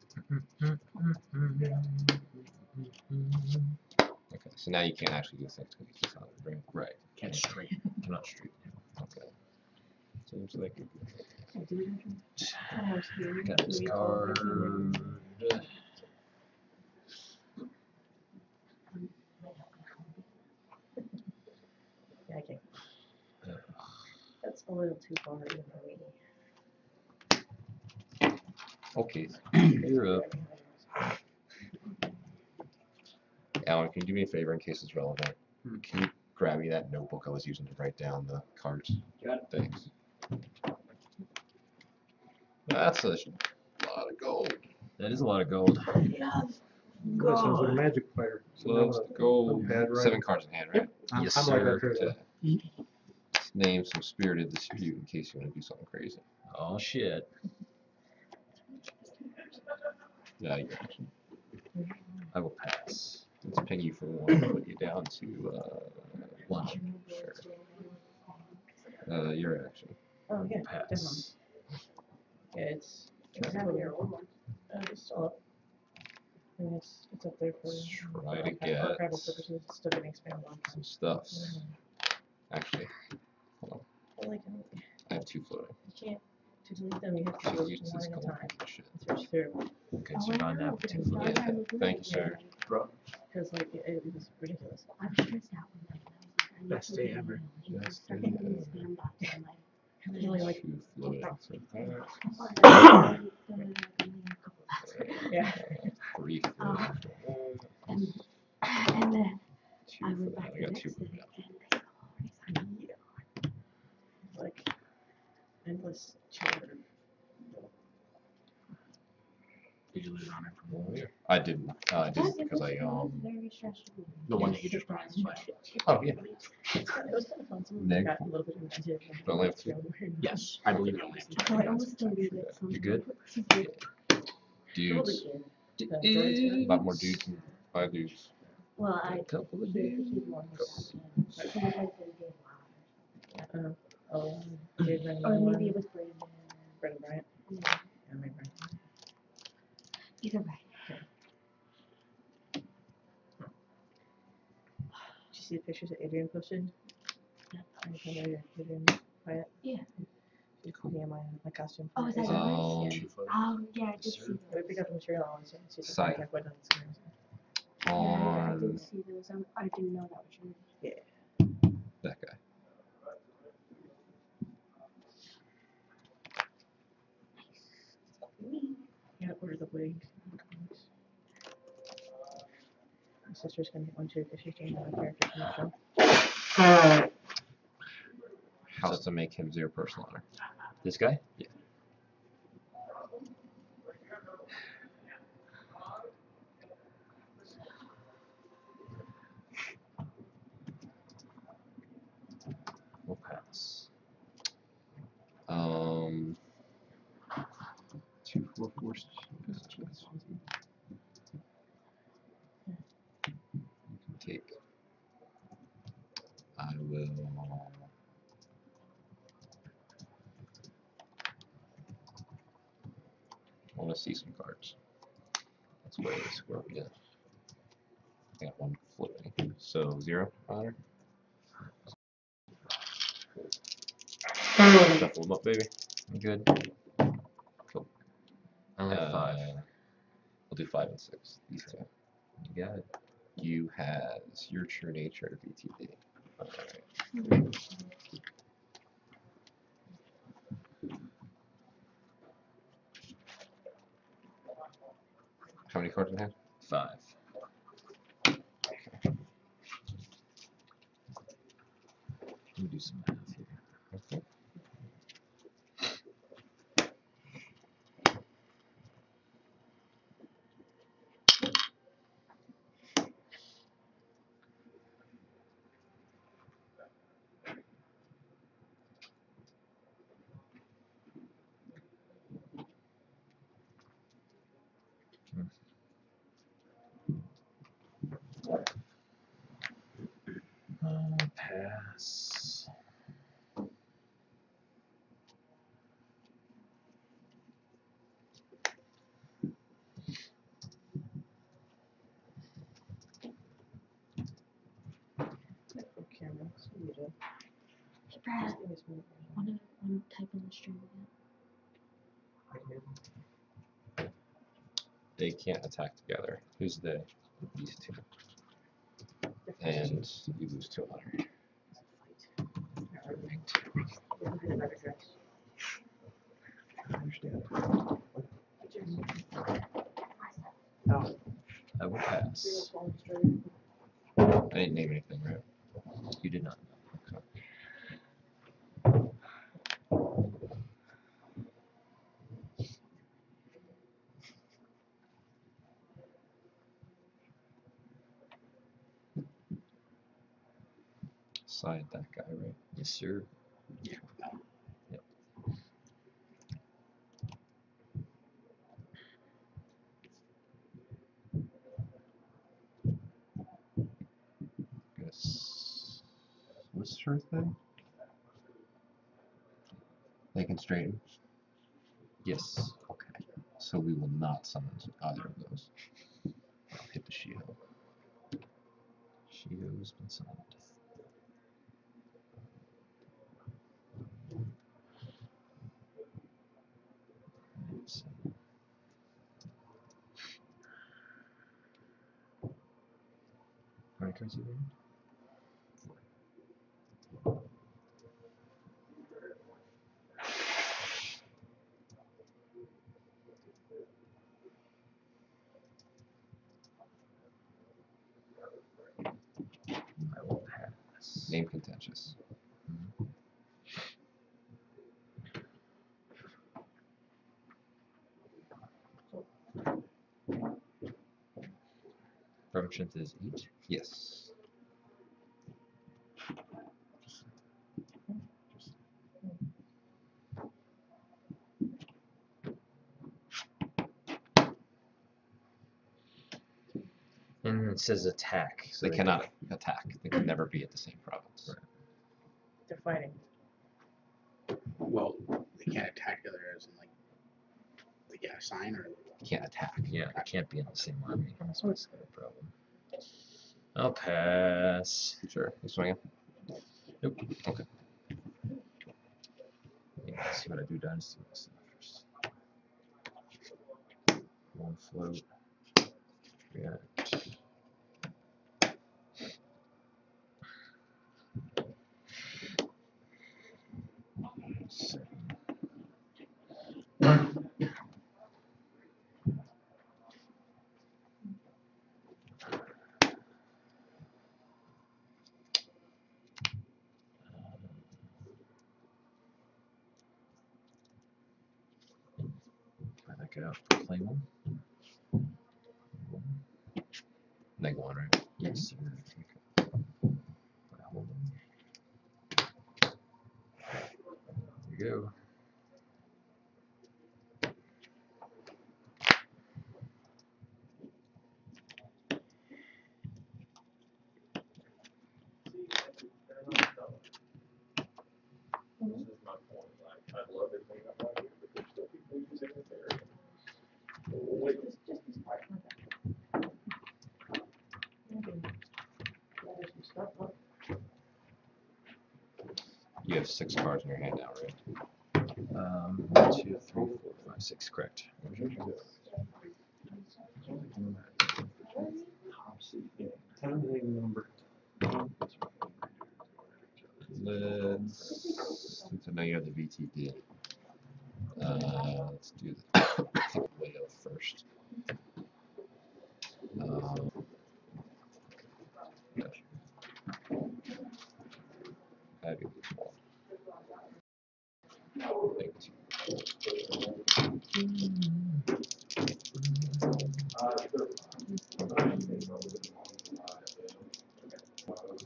Okay. So now you can't actually do 6 because he's just on the brain. Right. Can't straight. Cannot street. Okay. Seems like Got this card. Yeah, I can't. That's a little too far even for me. okay. You're up. Alan, can you do me a favor in case it's relevant? Can you grab me that notebook I was using to write down the cards? Got it. Thanks. That's a lot of gold. That is a lot of gold. That sounds like a magic player. So now Loves what the a gold. notepad, right? 7 cards in hand, right? Yes, I'm like sir. that too. Just name some spirited dispute in case you want to do something crazy. Oh shit. Yeah, your action. I will pass. Let's ping you for 1, put you down to 1. Sure. Your action. Oh, yeah, definitely. Pass. Yeah, it's your old one. It's still up. I mean, it's up there for Try to get archival purposes. It's still getting expanded on. some stuffs. Actually, hold But like, on. I have 2 floating. you can't to delete them. You have to So do use it this one at a gold time. for shit. It's very terrible. Okay, so you're on now for 2 floating. Yeah, thank you, sir. Because like it was ridiculous. I'm stressed out when like Best day ever. start getting in the spam box and like There's only like 2 floating. yeah. 3 and floating. and then 2 I for went that. back I the got next 2 day for and that. they said, oh, he's Like endless chatter. Did you lose honor from one? I didn't. I did because I Very stressful. The one that you just brought. Oh yeah. It was kind of fun. Some of Neg. them got a little bit inventive. and Don't have to. Yes, I believe you only have So I almost don't leave it. So You good? Dudes. Jordan's A lot more dudes than 5 dudes. Well, I Couple of he's days. one like that. So he like the game David or maybe it was Brandon. Brendan Bryant. Yeah. Yeah, maybe Bryant. Either way. Did you see the pictures that Adrian posted? Yeah. Adrian Bryant. Yeah. She put me in my costume. Oh, is that Um, yours? Oh, yeah, I did see We those. picked up the material on Wednesday. So it's Side. like, what else? Yeah, I On did see those. I didn't know that was yours. Yeah. that guy. Yeah, order the wig. My sister's gonna get one too because she's doing another character from the show. House to make him 0 personal honor. This guy? Yeah. We'll pass. 2, 4, 4. Take. I will. I want to see some cards. That's where we get. I got 1 flipping. So 0 honor. Shuffle them up, baby. You good? Cool. I only have 5. We'll do 5 and 6. These two. You got it. You has your true nature VTD. Alright. How many cards in hand? 5. Let me do some math here. Okay. Pass. Camera. So you do. Hey, Brad, Just give me some- wanna type in the stream again? They can't attack together. Who's they? These two. And you lose 2 honor. I understand. I will pass. I didn't name anything, right? You did not. Side that guy, right? Yes, sir. Yep. Guess. What's her thing? They can straighten. Yes. Okay. So we will not summon either of those. I'll hit the shield. Shio's been summoned. So, how many cards you read? I will pass. Name contentious. Perfect strength is 8. Yes. And it says attack. So They cannot attack. They can never be at the same province. They're fighting. Well, they can't attack the other as in like they get a sign or. Can't attack. Yeah, they can't be in the same army. That's what's the problem. I'll pass. Sure. You swinging? Nope. Okay. Yeah, let's see what I do dynasty myself first. One float. Yeah. Seven. I think I'll claim them. -1, right? Yes, sir. Hold on. There you go. You have 6 cards in your hand now, right? 1, 2, 3, 4, 5, 6. Correct. Since I know you have the VTD, let's do the whale first. Have you lose one? Thank you.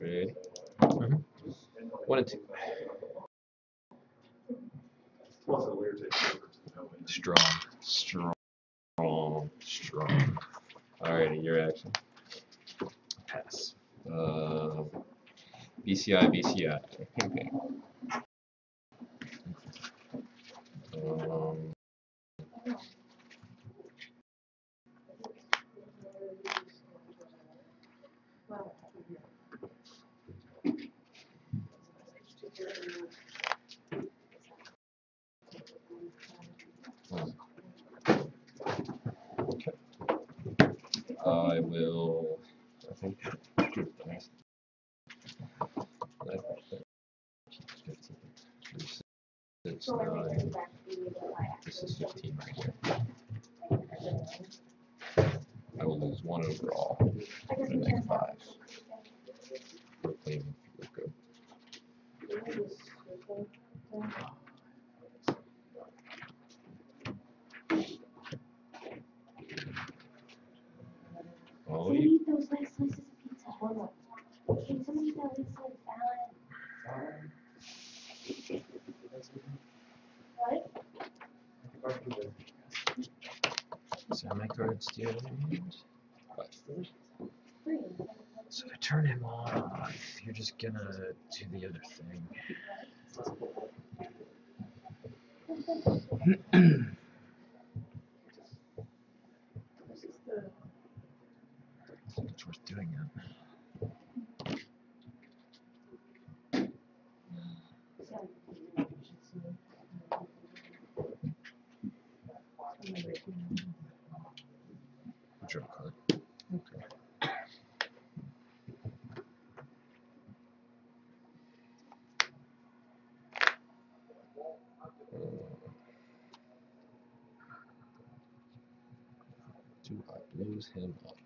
Ready? 1 and 2. Strong. Strong. Alrighty, your action. Pass. BCI. Ping ping. Okay. I will. I think. 15, 3, 6, 9. This is 15 right here. I will lose 1 overall. And make 5. Proclaim you're good. Oh, Who eat those last slices of pizza? Can somebody eat that last slice salad? What? So how many cards do you have in your hand? 5. So to turn him off, you're just gonna do the other thing. It's worth doing that. Draw a card. Okay. Do I lose him up?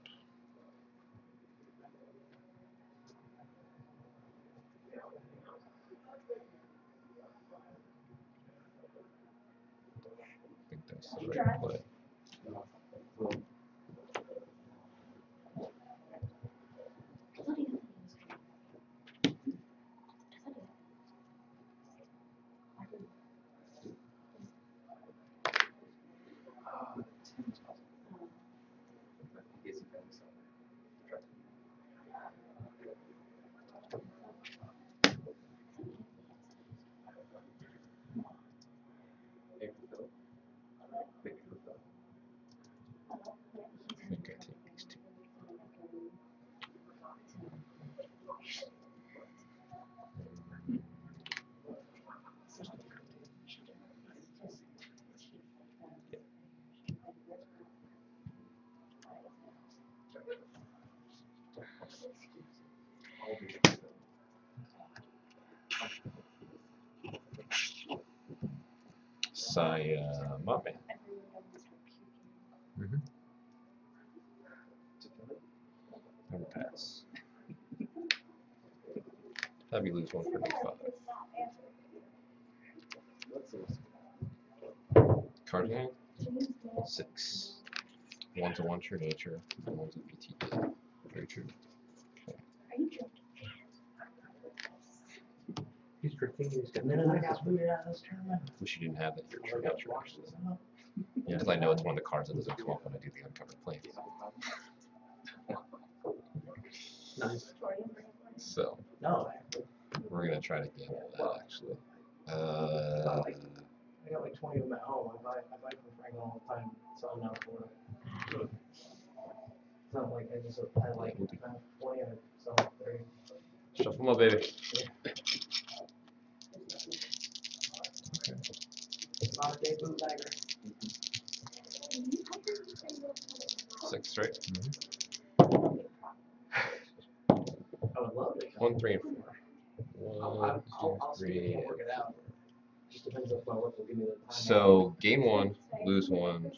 I think that's the right play. Muppet. Mm-hmm. Never pass. Have you lose 1 for d5. Card game. 6. 1's a 1 true nature, and 1's a VT. Very true. Okay. Are you joking? He's drinking, he's got minutes, I got booted out of this tournament. Wish you didn't have that here, true nature. Yeah, because I know it's one of the cards that doesn't come up when I do the uncovered planes. Nice. So, No, we're gonna try to gamble that actually. I got like 20 of them at home. I buy from Franklin all the time, so I'm not for it. It's not like I like 20 and I sell 30. Shuffle them up, baby. Modern day bootlegger. 6, right? I would love it. 1, 3, and 4. 1, 2, I'll see 3. if I can work it out. Just depends if my work will give me the time. So game 1, lose 1,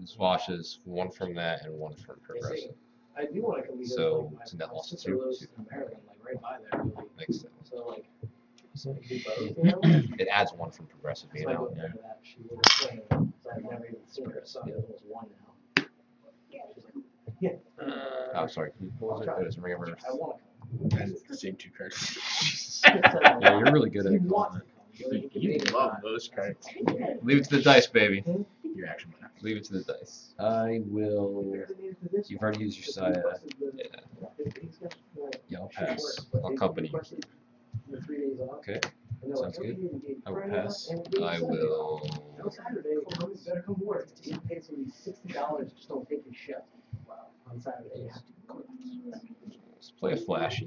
swashes 1 from that and 1 from progressive. I do want to come because So like, it's a net my loss of sister 2. lives in Maryland, like right by there. Really. Makes sense. So like, so I can do both. You know? It adds 1 from progressive, you So I know. go there for that. She was playing, so I've never even seen her. So it was 1 now. She's like, yeah. Oh, sorry. What was it? It was Ring of Earth. I want And the same 2 cards. to. Yeah, you're really good at He it. wants to come. You love those cards. Leave it to the dice, baby. Your action winner. Leave it to the dice. I will. You've already used your Saya. Yeah, I'll pass. I'll accompany you. Okay. And they're Sounds like, good. "Okay, we gave I will Friday pass. and we gave I Sunday will. off. No Saturday, you better come to work. You pay somebody $60, just don't take your shift on Saturday. Let's play a flashy.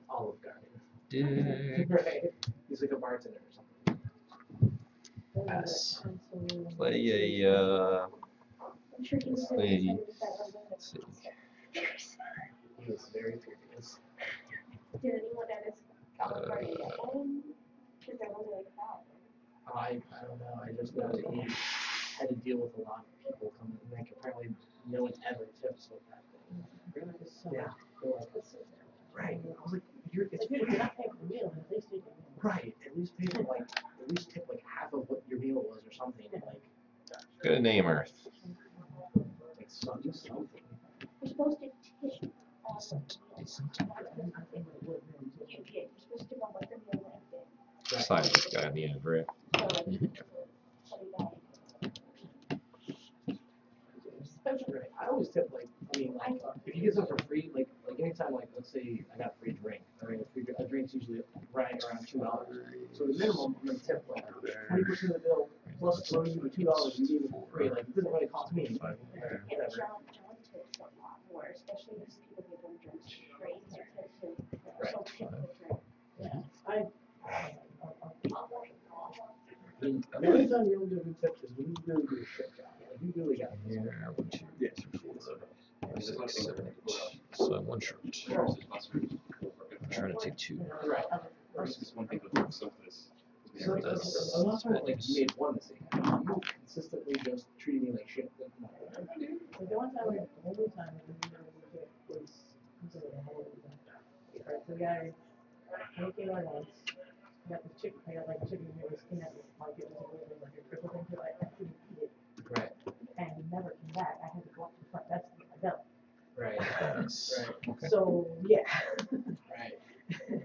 Olive Garden. Dick. Right. He's like a bartender or something. Pass. Play a. I'm sure he's Play. Let's see. He is very furious. Did anyone at his golf party get one? Because they're only like 5. I don't know. I just know that he had to deal with a lot of people coming. Like apparently, no one ever tips with that thing. Yeah. They're like, right. I was like, it's You're not paying for meal, at least you can. right. At least pay for like, at least tip like half of what your meal was or something. Like, Good name, Earth. like something. You're supposed to tip. Decent. Decent. Yeah, you're supposed to tip on what the meal went in. Sign this guy at the end, right? So, like, Right. I always tip like, I mean, like, if you get something for free, like anytime, like, let's say I got a free drink. I mean, a drink's usually right around $2. So the minimum, I'm gonna tip like 20% of the bill plus throwing you the $2 you gave me for free. Like, it doesn't really cost me anything. and Whatever. John tips a lot more, especially if people give them drinks straight. So tips him. Right. So tip the drink. I mean, the only time you don't get a good tip is when you really do a shit job. Like, you really got it. Yeah, 1, 2, 3, 4, 5, 6, 7, 8. So I'm 1 short. I'm trying to take 2. Right. Versus one thing with some of this. So, I'm not talking about like you made one mistake. You consistently just treated me like shit. like the one time, the only time I did was the guy making my lunch. I got the chicken. I got like chicken wings in at like it was a little like a triple thing. So I couldn't eat it, Right. and he never came back. I had to go up to the front desk to get my bill. Right. Pass. Right. Okay. So yeah. Right.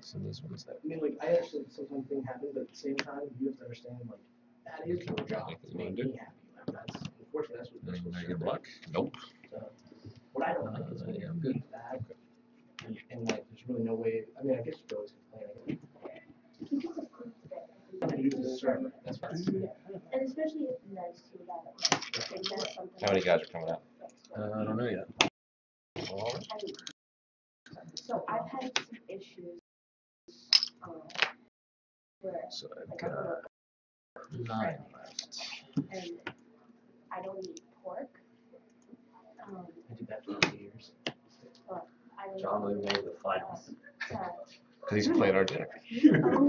So this one's that. I mean, like, I actually, sometimes things happen, but at the same time, you have to understand, like, that is your job to make me happy. Like, that's, unfortunately, that's what we're supposed I to get do. block? Nope. So, what I don't like is when Yeah, you I'm good. beat that, and, like, there's really no way, I mean, I guess you could always complain. I can use the server, that's fine. And especially if nice to that. Like, that's something. How many guys are coming out? I don't know yet. So I've had some issues. Where So I've like got 9 left. and I don't eat pork. I did that for 2 years. But I don't John eat Lee made the finals. Because he's playing our deck. Um,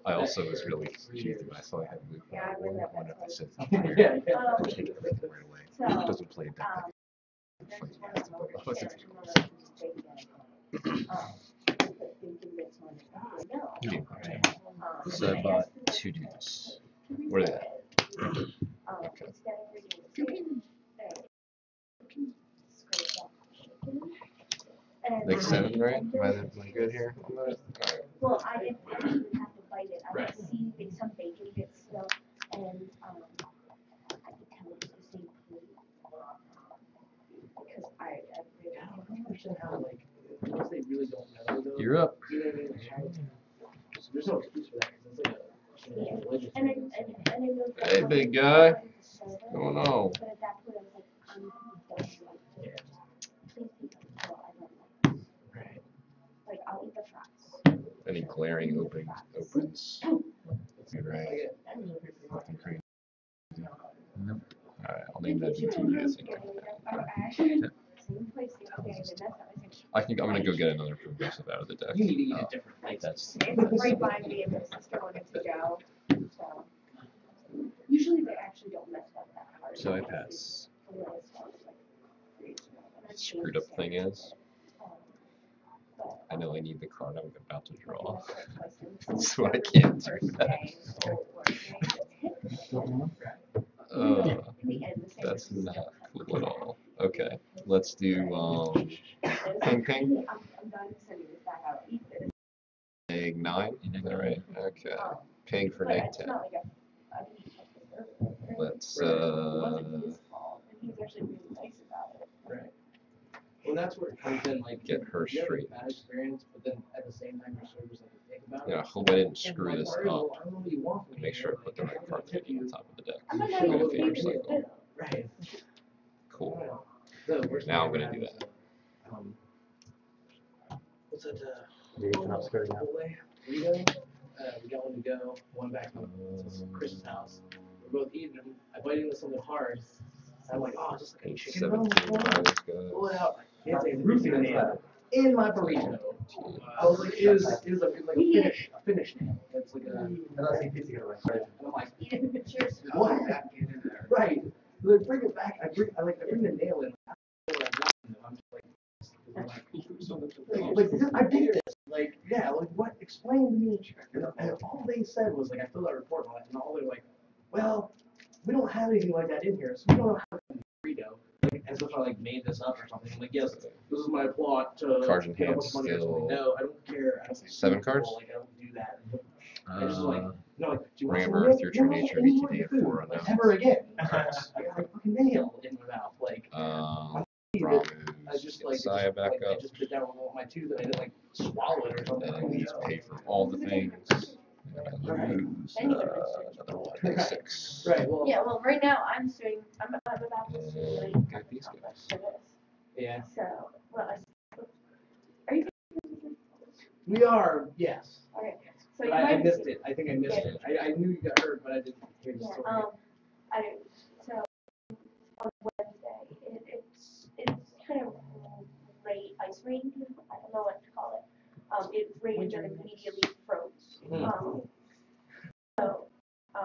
I also was really confused when I saw I had moved. I wonder if I said Yeah, yeah. I'll take it right away. He doesn't play a deck that fight has to play. Oh, it's So I bought 2 dudes. Where are they at? Like 7, right? Am I good here on that? Alright. Well, I didn't actually have to bite it. I could see some bacon bits still, and I could tell it was the same food. Because I really don't understand how, like, unless they really don't know, though. You're up. You know what I mean? Like, there's no excuse for that, because it's like a religious and thing. I know that Hey, big guy. What's going on? But at that point, I was like, I'm done. Yeah. Please be comfortable. I don't like this. Right. Like, I'll eat the fries. Any glaring opens. Good, right? Fucking crazy. Nope. Alright, I'll name that BTD as I'm gonna go get another progressive out of the deck. You need to eat at different places. It's right by me, and my sister wanted to go. So usually they actually don't mess up that hard. So I pass. Screwed up thing is, I know I need the card I'm about to draw, so I can't do that. That's not cool at all. Okay, let's do ping. Neg 9, is that right? Okay, ping for neg 10. Let's Right. Well, that's where it comes in, like, get her you have a straight. bad experience, but then at the same time, your servers like to think about it. Yeah, I hope I didn't And screw like, this all right, up. well, I don't know what you want from me Make sure I here, put the like, right I'm card gonna tip on you. top of the deck. I'm not Should even be a gonna favor keep cycle. it. Right. Cool. The worst Now thing I'm I gonna do had that. was, what's that, You're not screwing up. Chipotle burrito? We got one to go, one back to Chris's house. We're both eating them. I bite into something hard. I'm like, oh, just like a chicken bone. 17 minus Pull it goes. out. It's a roofing nail in my burrito. I was like, is a finish nail. It's like a. And that's a piece of right. And I'm like, Cheers. what? Right. So they bring it back. I bring the nail in. I'm just like, I did this. Like, yeah, like what? Explain to me. And all they said was like, I filled out a report on it, and all they're like, well, we don't have anything like that in here, so we don't know how to burrito. Like, as if I like made this up or something. I'm like, yes, this is my plot to Cards in get a hand bunch of money or something. still. No, I don't care. I don't 7 cards? Like, I don't do that. I just like, no, like, do you want Ram some Earth, milk? your true No, nature, I don't VTD want at food. 4 Like, unknown. never again. I got like fucking nail in my mouth. Like, I just like, Saya back I up. just bit down with my tooth and I didn't like swallow it or something. And then these pay for all the things. And I lose another 1, 6. Right, well. Yeah, well, right now I'm suing. I'm about to sue. Like, Got these guys. for this. Yeah. So, well, are you? We are, yes. Okay. So But you I might missed it. I think I missed it. I knew you got hurt, but I didn't hear the Yeah. story. So on Wednesday, it's kind of late ice rain. I don't know what to call it. It rained and immediately froze. So I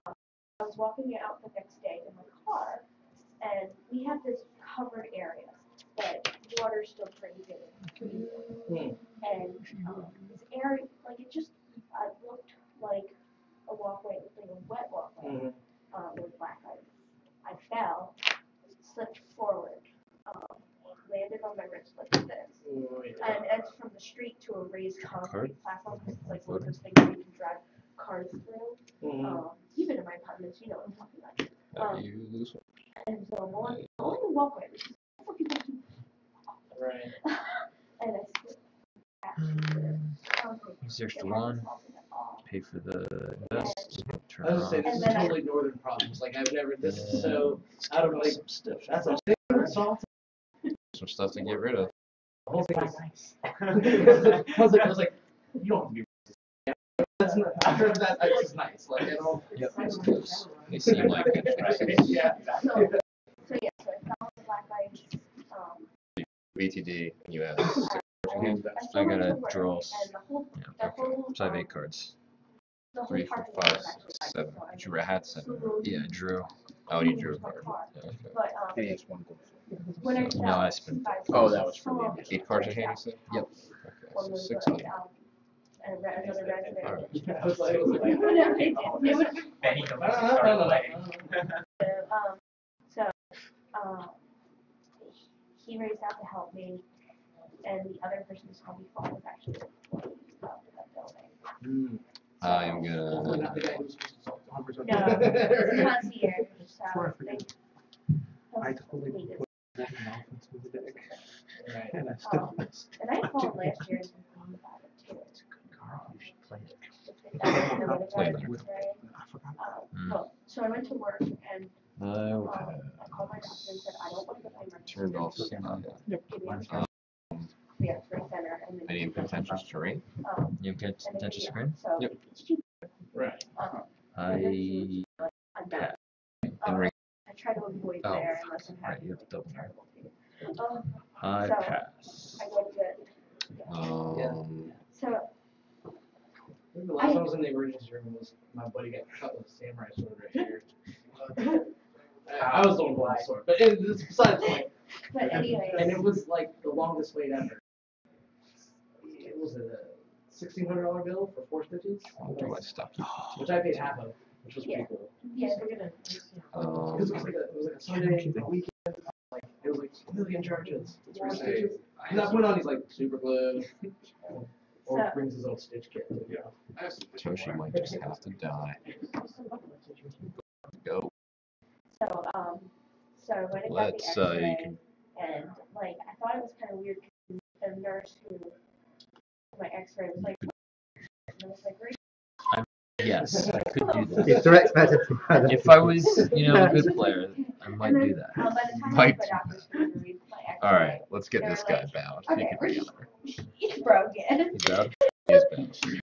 was walking out the next day in my car, and we have this covered area, but water's still pretty good. And this area, like it just looked like a walkway, like a wet walkway with black ice. I fell, slipped forward, landed on my wrist like this. And it's from the street to a raised concrete platform. It's like one of those things where you can drive cars through. Even in my apartments, you know what I'm talking about. You lose one. And so I'm on the walkway, which is for people to Right. and I slipped. Use the extra 1. Pay for the invest. Turn I was gonna say, this And is then totally northern problems. Like, I've never, this is so out of like, that's a thing. Salt. Some stuff to get rid of. The whole thing is nice. I was like, you don't have to be racist. That's not, after that, that's just nice. Like, I don't. Yep. They seem like good choices. Yeah. So yeah, so I fell on the black ice. BTD, and you have 6 in hand. still I went to gotta work, draw. and Yeah, the okay. whole, So I have 8 cards. the whole 3, 4, parking 5, lot was 6, actually like 7. so I Drew, I had 7. slowly Yeah, I drew. Oh, you drew a moved my card. car. Yeah, okay. But, Hey, it's one goal. when I So, fell, no, I spent 2 5 Oh, that was for saw the- 8 cards in hand, you said? Yep. Okay, one so was 6 like, on. another resident. Alright. I was like, It would have been Benny so, he raised out to help me, and the other person who saw me fall was actually the employee of that building. I'm Hopefully gonna. not the guy who's supposed to solve the numbers. No, it's not here, Before I so forget, they. I totally needed. put that in offense with the deck. Right. And I still missed. And I had fallen last year and thinking about it too. You should play it. Play that. I forgot. Well, so I went to work and I I called my doctor and said, I don't want to get my emergency. turned off. Give me the X-ray center and then. Any contentious terrain? You get and then contentious give me screen? So Yep. it's cheap. Right. I I'm done. and ring. I try to avoid Oh, there unless I'm right, having you have to double check. terrible pain. I So, pass. I went to, so The last time I was in the emergency room was my buddy got cut with a samurai sword right here. I was the one with the sword, but it's besides the point. but anyways. And it was like the longest wait ever. It was a $1,600 bill for 4 stitches, I'll do my stuff. which I paid half of, which was pretty Yeah. cool. Yeah, they're gonna. Because it was like a Sunday, a weekend, like it was like a million charges. 4 stitches. And I put on these like super glue, or So- brings his little stitch kit. Yeah. Toshi might just have to die. Go. So, so I went and got the Let's, you X-ray, can- and like, I thought it was kind of weird, 'cause the nurse who, my X-ray was like, and I was like, "Great." Yes, I could do that. It's direct medicine. If I was, you know, a good player, I might And then, do that. by the time Might my doctor's going to read my X-ray, Alright, let's get They this were guy like, bound. okay, He can we're be just- on there. he's broken. He's out. He is bound.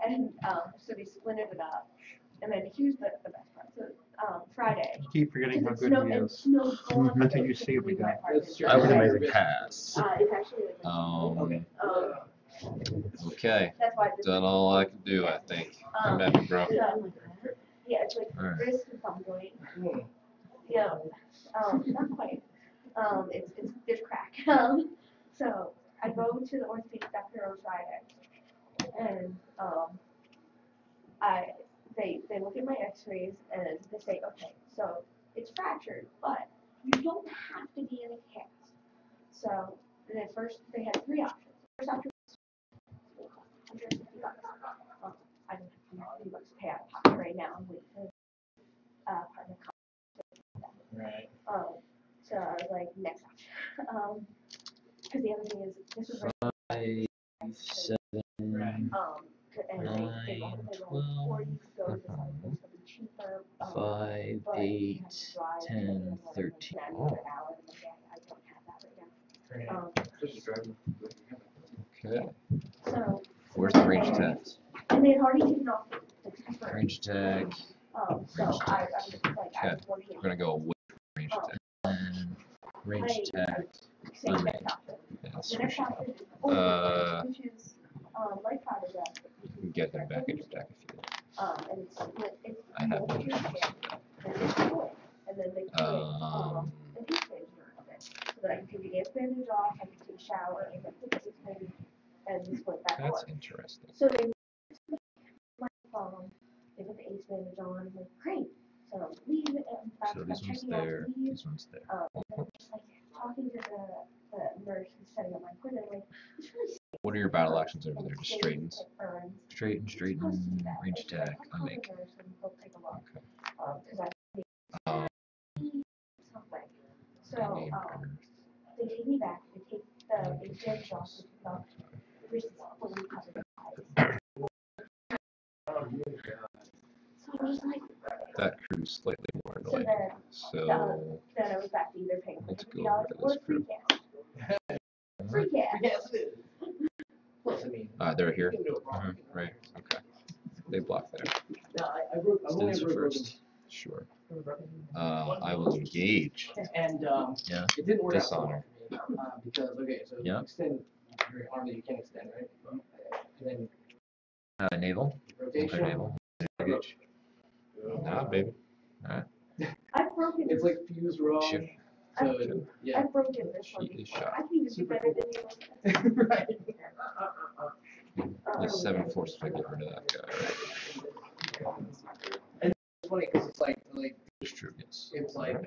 And so they splintered it up. And then here's the best part. So Friday. Keep forgetting how Because good it's he no- is. it's no go Until you see him leave again. my apartment. That's true. I was Yeah. amazing pass. It's actually like. Okay, That's why. this- Done all I can do, I think. I'm happy, bro. So, yeah, it's like Alright. wrist and thumb joint. Yeah, not quite. It's there's crack. So I go to the orthopedic doctor on Friday, and they look at my X-rays and they say, okay, so it's fractured, but you don't have to be in a cast. So then first they had 3 options. First option was $150. I don't have $150 to pay out of pocket right now. I'm waiting for partner. Right. So I was like, next option. Because the other thing is, this was right. 5, 7, And they 9, were, or you could go to this other place that'd be cheaper. 5, but you have 8, to drive 10, and like 13. $90 per hour, and like, I don't have that right now. Just driving. Okay. So. Where's the range attack? And they had already taken off the temper. Range attack. So I was like, I was working. We're gonna go away from range attack. And range attack. Say the next option. Yeah, let's The next switch it up. option is which is, like Father's Day. You can get them back in your deck if you want. And it's split, it's. I have more no here, issues and it's split, and then they put, an ace bandage around it, so that I can take the ace bandage off, I can take a shower, and then put the ace bandage, and split that That's one. interesting. So they, my phone, they put the ace bandage on, I'm like, great, so leave it, and So this one's checking out there, to leave. this one's there. And I'm just like talking to the nurse who's setting up my appointment, I'm like, it's really What are your battle actions over there? Just straightens? Straighten, straighten, range attack, I make. Okay. Because I Um, something. I So, named her. they take me back, they take the bandage off, they take off wrist fully covered eyes. So I was like, That crew's slightly more so annoying. then, So then I was back to either paying let's $50 go over to or this free crew. cash. Free cash. Yes, it is. Plus, I mean. They're here. you can do it wrong. Right. Okay. They block there. No, I wrote, I've only Students ever wrote first. Sure. I will engage. And Yeah. it didn't work Dishonor. out so well for me, because okay, so Yeah. extend your arm that you can extend, right? And then Naval. rotation. Naval. Engage. Nah, baby. Alright. I've broken It's this. like fused wrong. Shoot. So yeah. I've broken this one. She is before. shot. I can even do better than you. Right. The 7 force if I get rid of that guy. And it's funny because it's like It's true, yes. it's like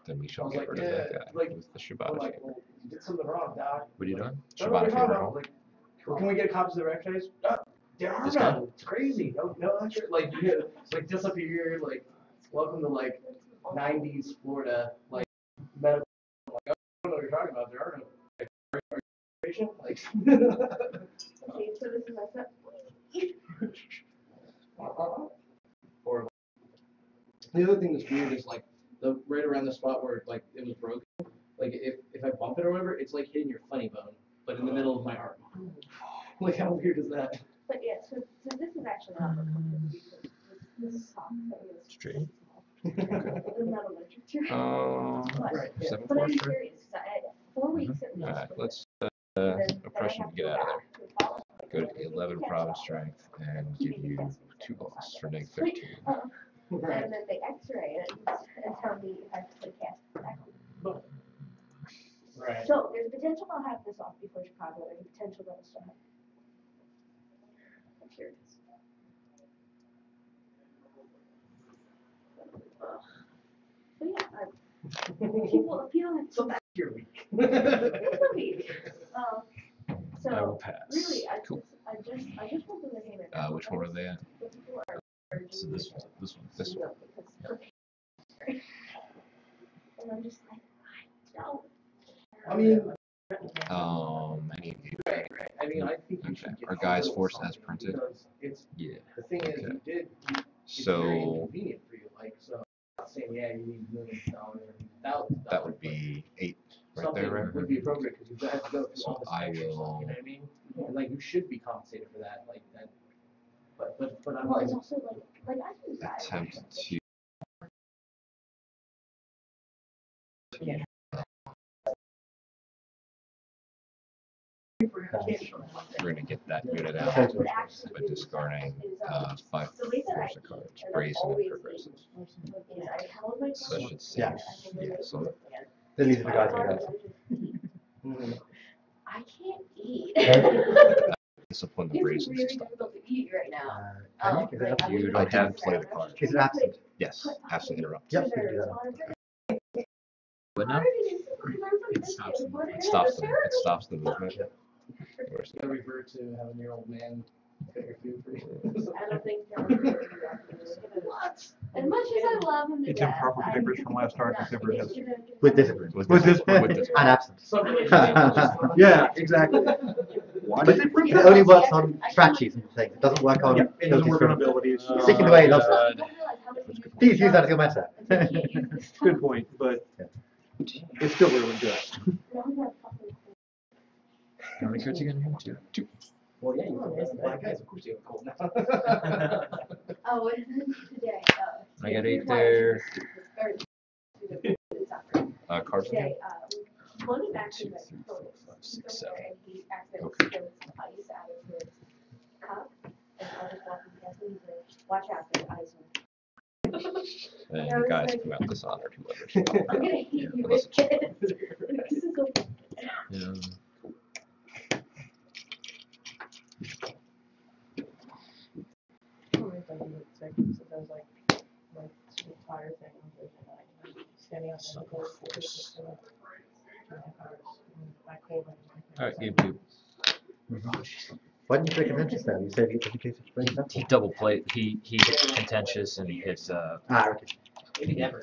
Then we I shall was get like, rid of that yeah, guy like, with the I'm Shibata like, fever. well, you did something wrong, Doc. What are you doing? No, no, Shibata no, fever. no. Like, well, can we get copies of the records? There are This guy? none. It's crazy. No extra. Like you get like this up here, like welcome to like 90s Florida, like medical. I'm like, I don't know what you're talking about. There are no like patient. Like. Okay, so this is messed up. Horrible. The other thing that's weird is like the right around the spot where like it was broken. Like if I bump it or whatever, it's like hitting your funny bone, but in the middle of my arm. Like how weird is that? But yeah, so this is actually not a comfortable because this sock that is Straight. I'm not allergic to it. But, Right, yeah. 7 but I'm force, sure. curious, 'cause 4 weeks at least. Alright, let's and then oppress I you have to to get out of back there. to follow up. Go to 11 province strength and give you 2 loss for negative 13. Right. And then they x-ray it and tell me if I have to play cast back on. Right. So there's a potential I'll have this off before Chicago. There's a potential that I'll still have. Here it is. So yeah, people have So that's your week. it's a week. So I will pass. really, I Cool. just want them to hang it. Which one are they at? The people are So this one. because, and I'm just like, I don't. I mean, Any of you? right. I mean, I think you Okay. should get Are guys something forced as printed? because it's Yeah. the thing is Okay. it's very So inconvenient for you. Like so, I'm not saying yeah you need millions of dollars or thousands. that would be 8 right something there, right? would be appropriate because you have to go through So all this I extra stuff. will- You know what I mean? And like you should be compensated for that. Like that. But I'm Well, like, it's also like I can decide. Attempt to. We're gonna get that unit out by discarding 5 force of cards, brazen and progressive. So that should save. Yeah. Yeah, so Then these are the guys who go. I can't eat. discipline the It's brazen really stuff. difficult to eat right now. Can you? Is it up to You you? don't have to play the card. Is it absent? Yes, absolutely interrupt. Yep, we can do that. But no, it stops the movement. It stops the movement. Where's you gotta revert to having your old man cut your food for you. I don't think what? As much as I love him to It's death, improper I'm papers from last Arc, not except for his. gonna- With discipline. With With this, this- with this. And absent. Yeah, exactly. But it only works on strategies and things. It doesn't work on It doesn't work on abilities. abilities. Stick it away, loves I it. don't realize how much you Please use that as your meta. Good point, but it's still really good. How many cards you gonna have? 2. Well, yeah, you can black guys. Of course, you have a cold now. Oh, what is it today? I got 8 there. Cards again? Today, one of actually 2, went 3, to 4, 5, 6, 7. and he accidentally Okay. spilled some ice out of his cup. And I was walking past him, he's like, watch out, there's ice in it. And you guys come out dishonored, whoever. I'm gonna hit you Yeah, with it. This is so Yeah. Alright, game 2. Why didn't you play contentious then? You said it in case of brain stuff? He double played. He hit contentious and he hits Ah, okay. Maybe never.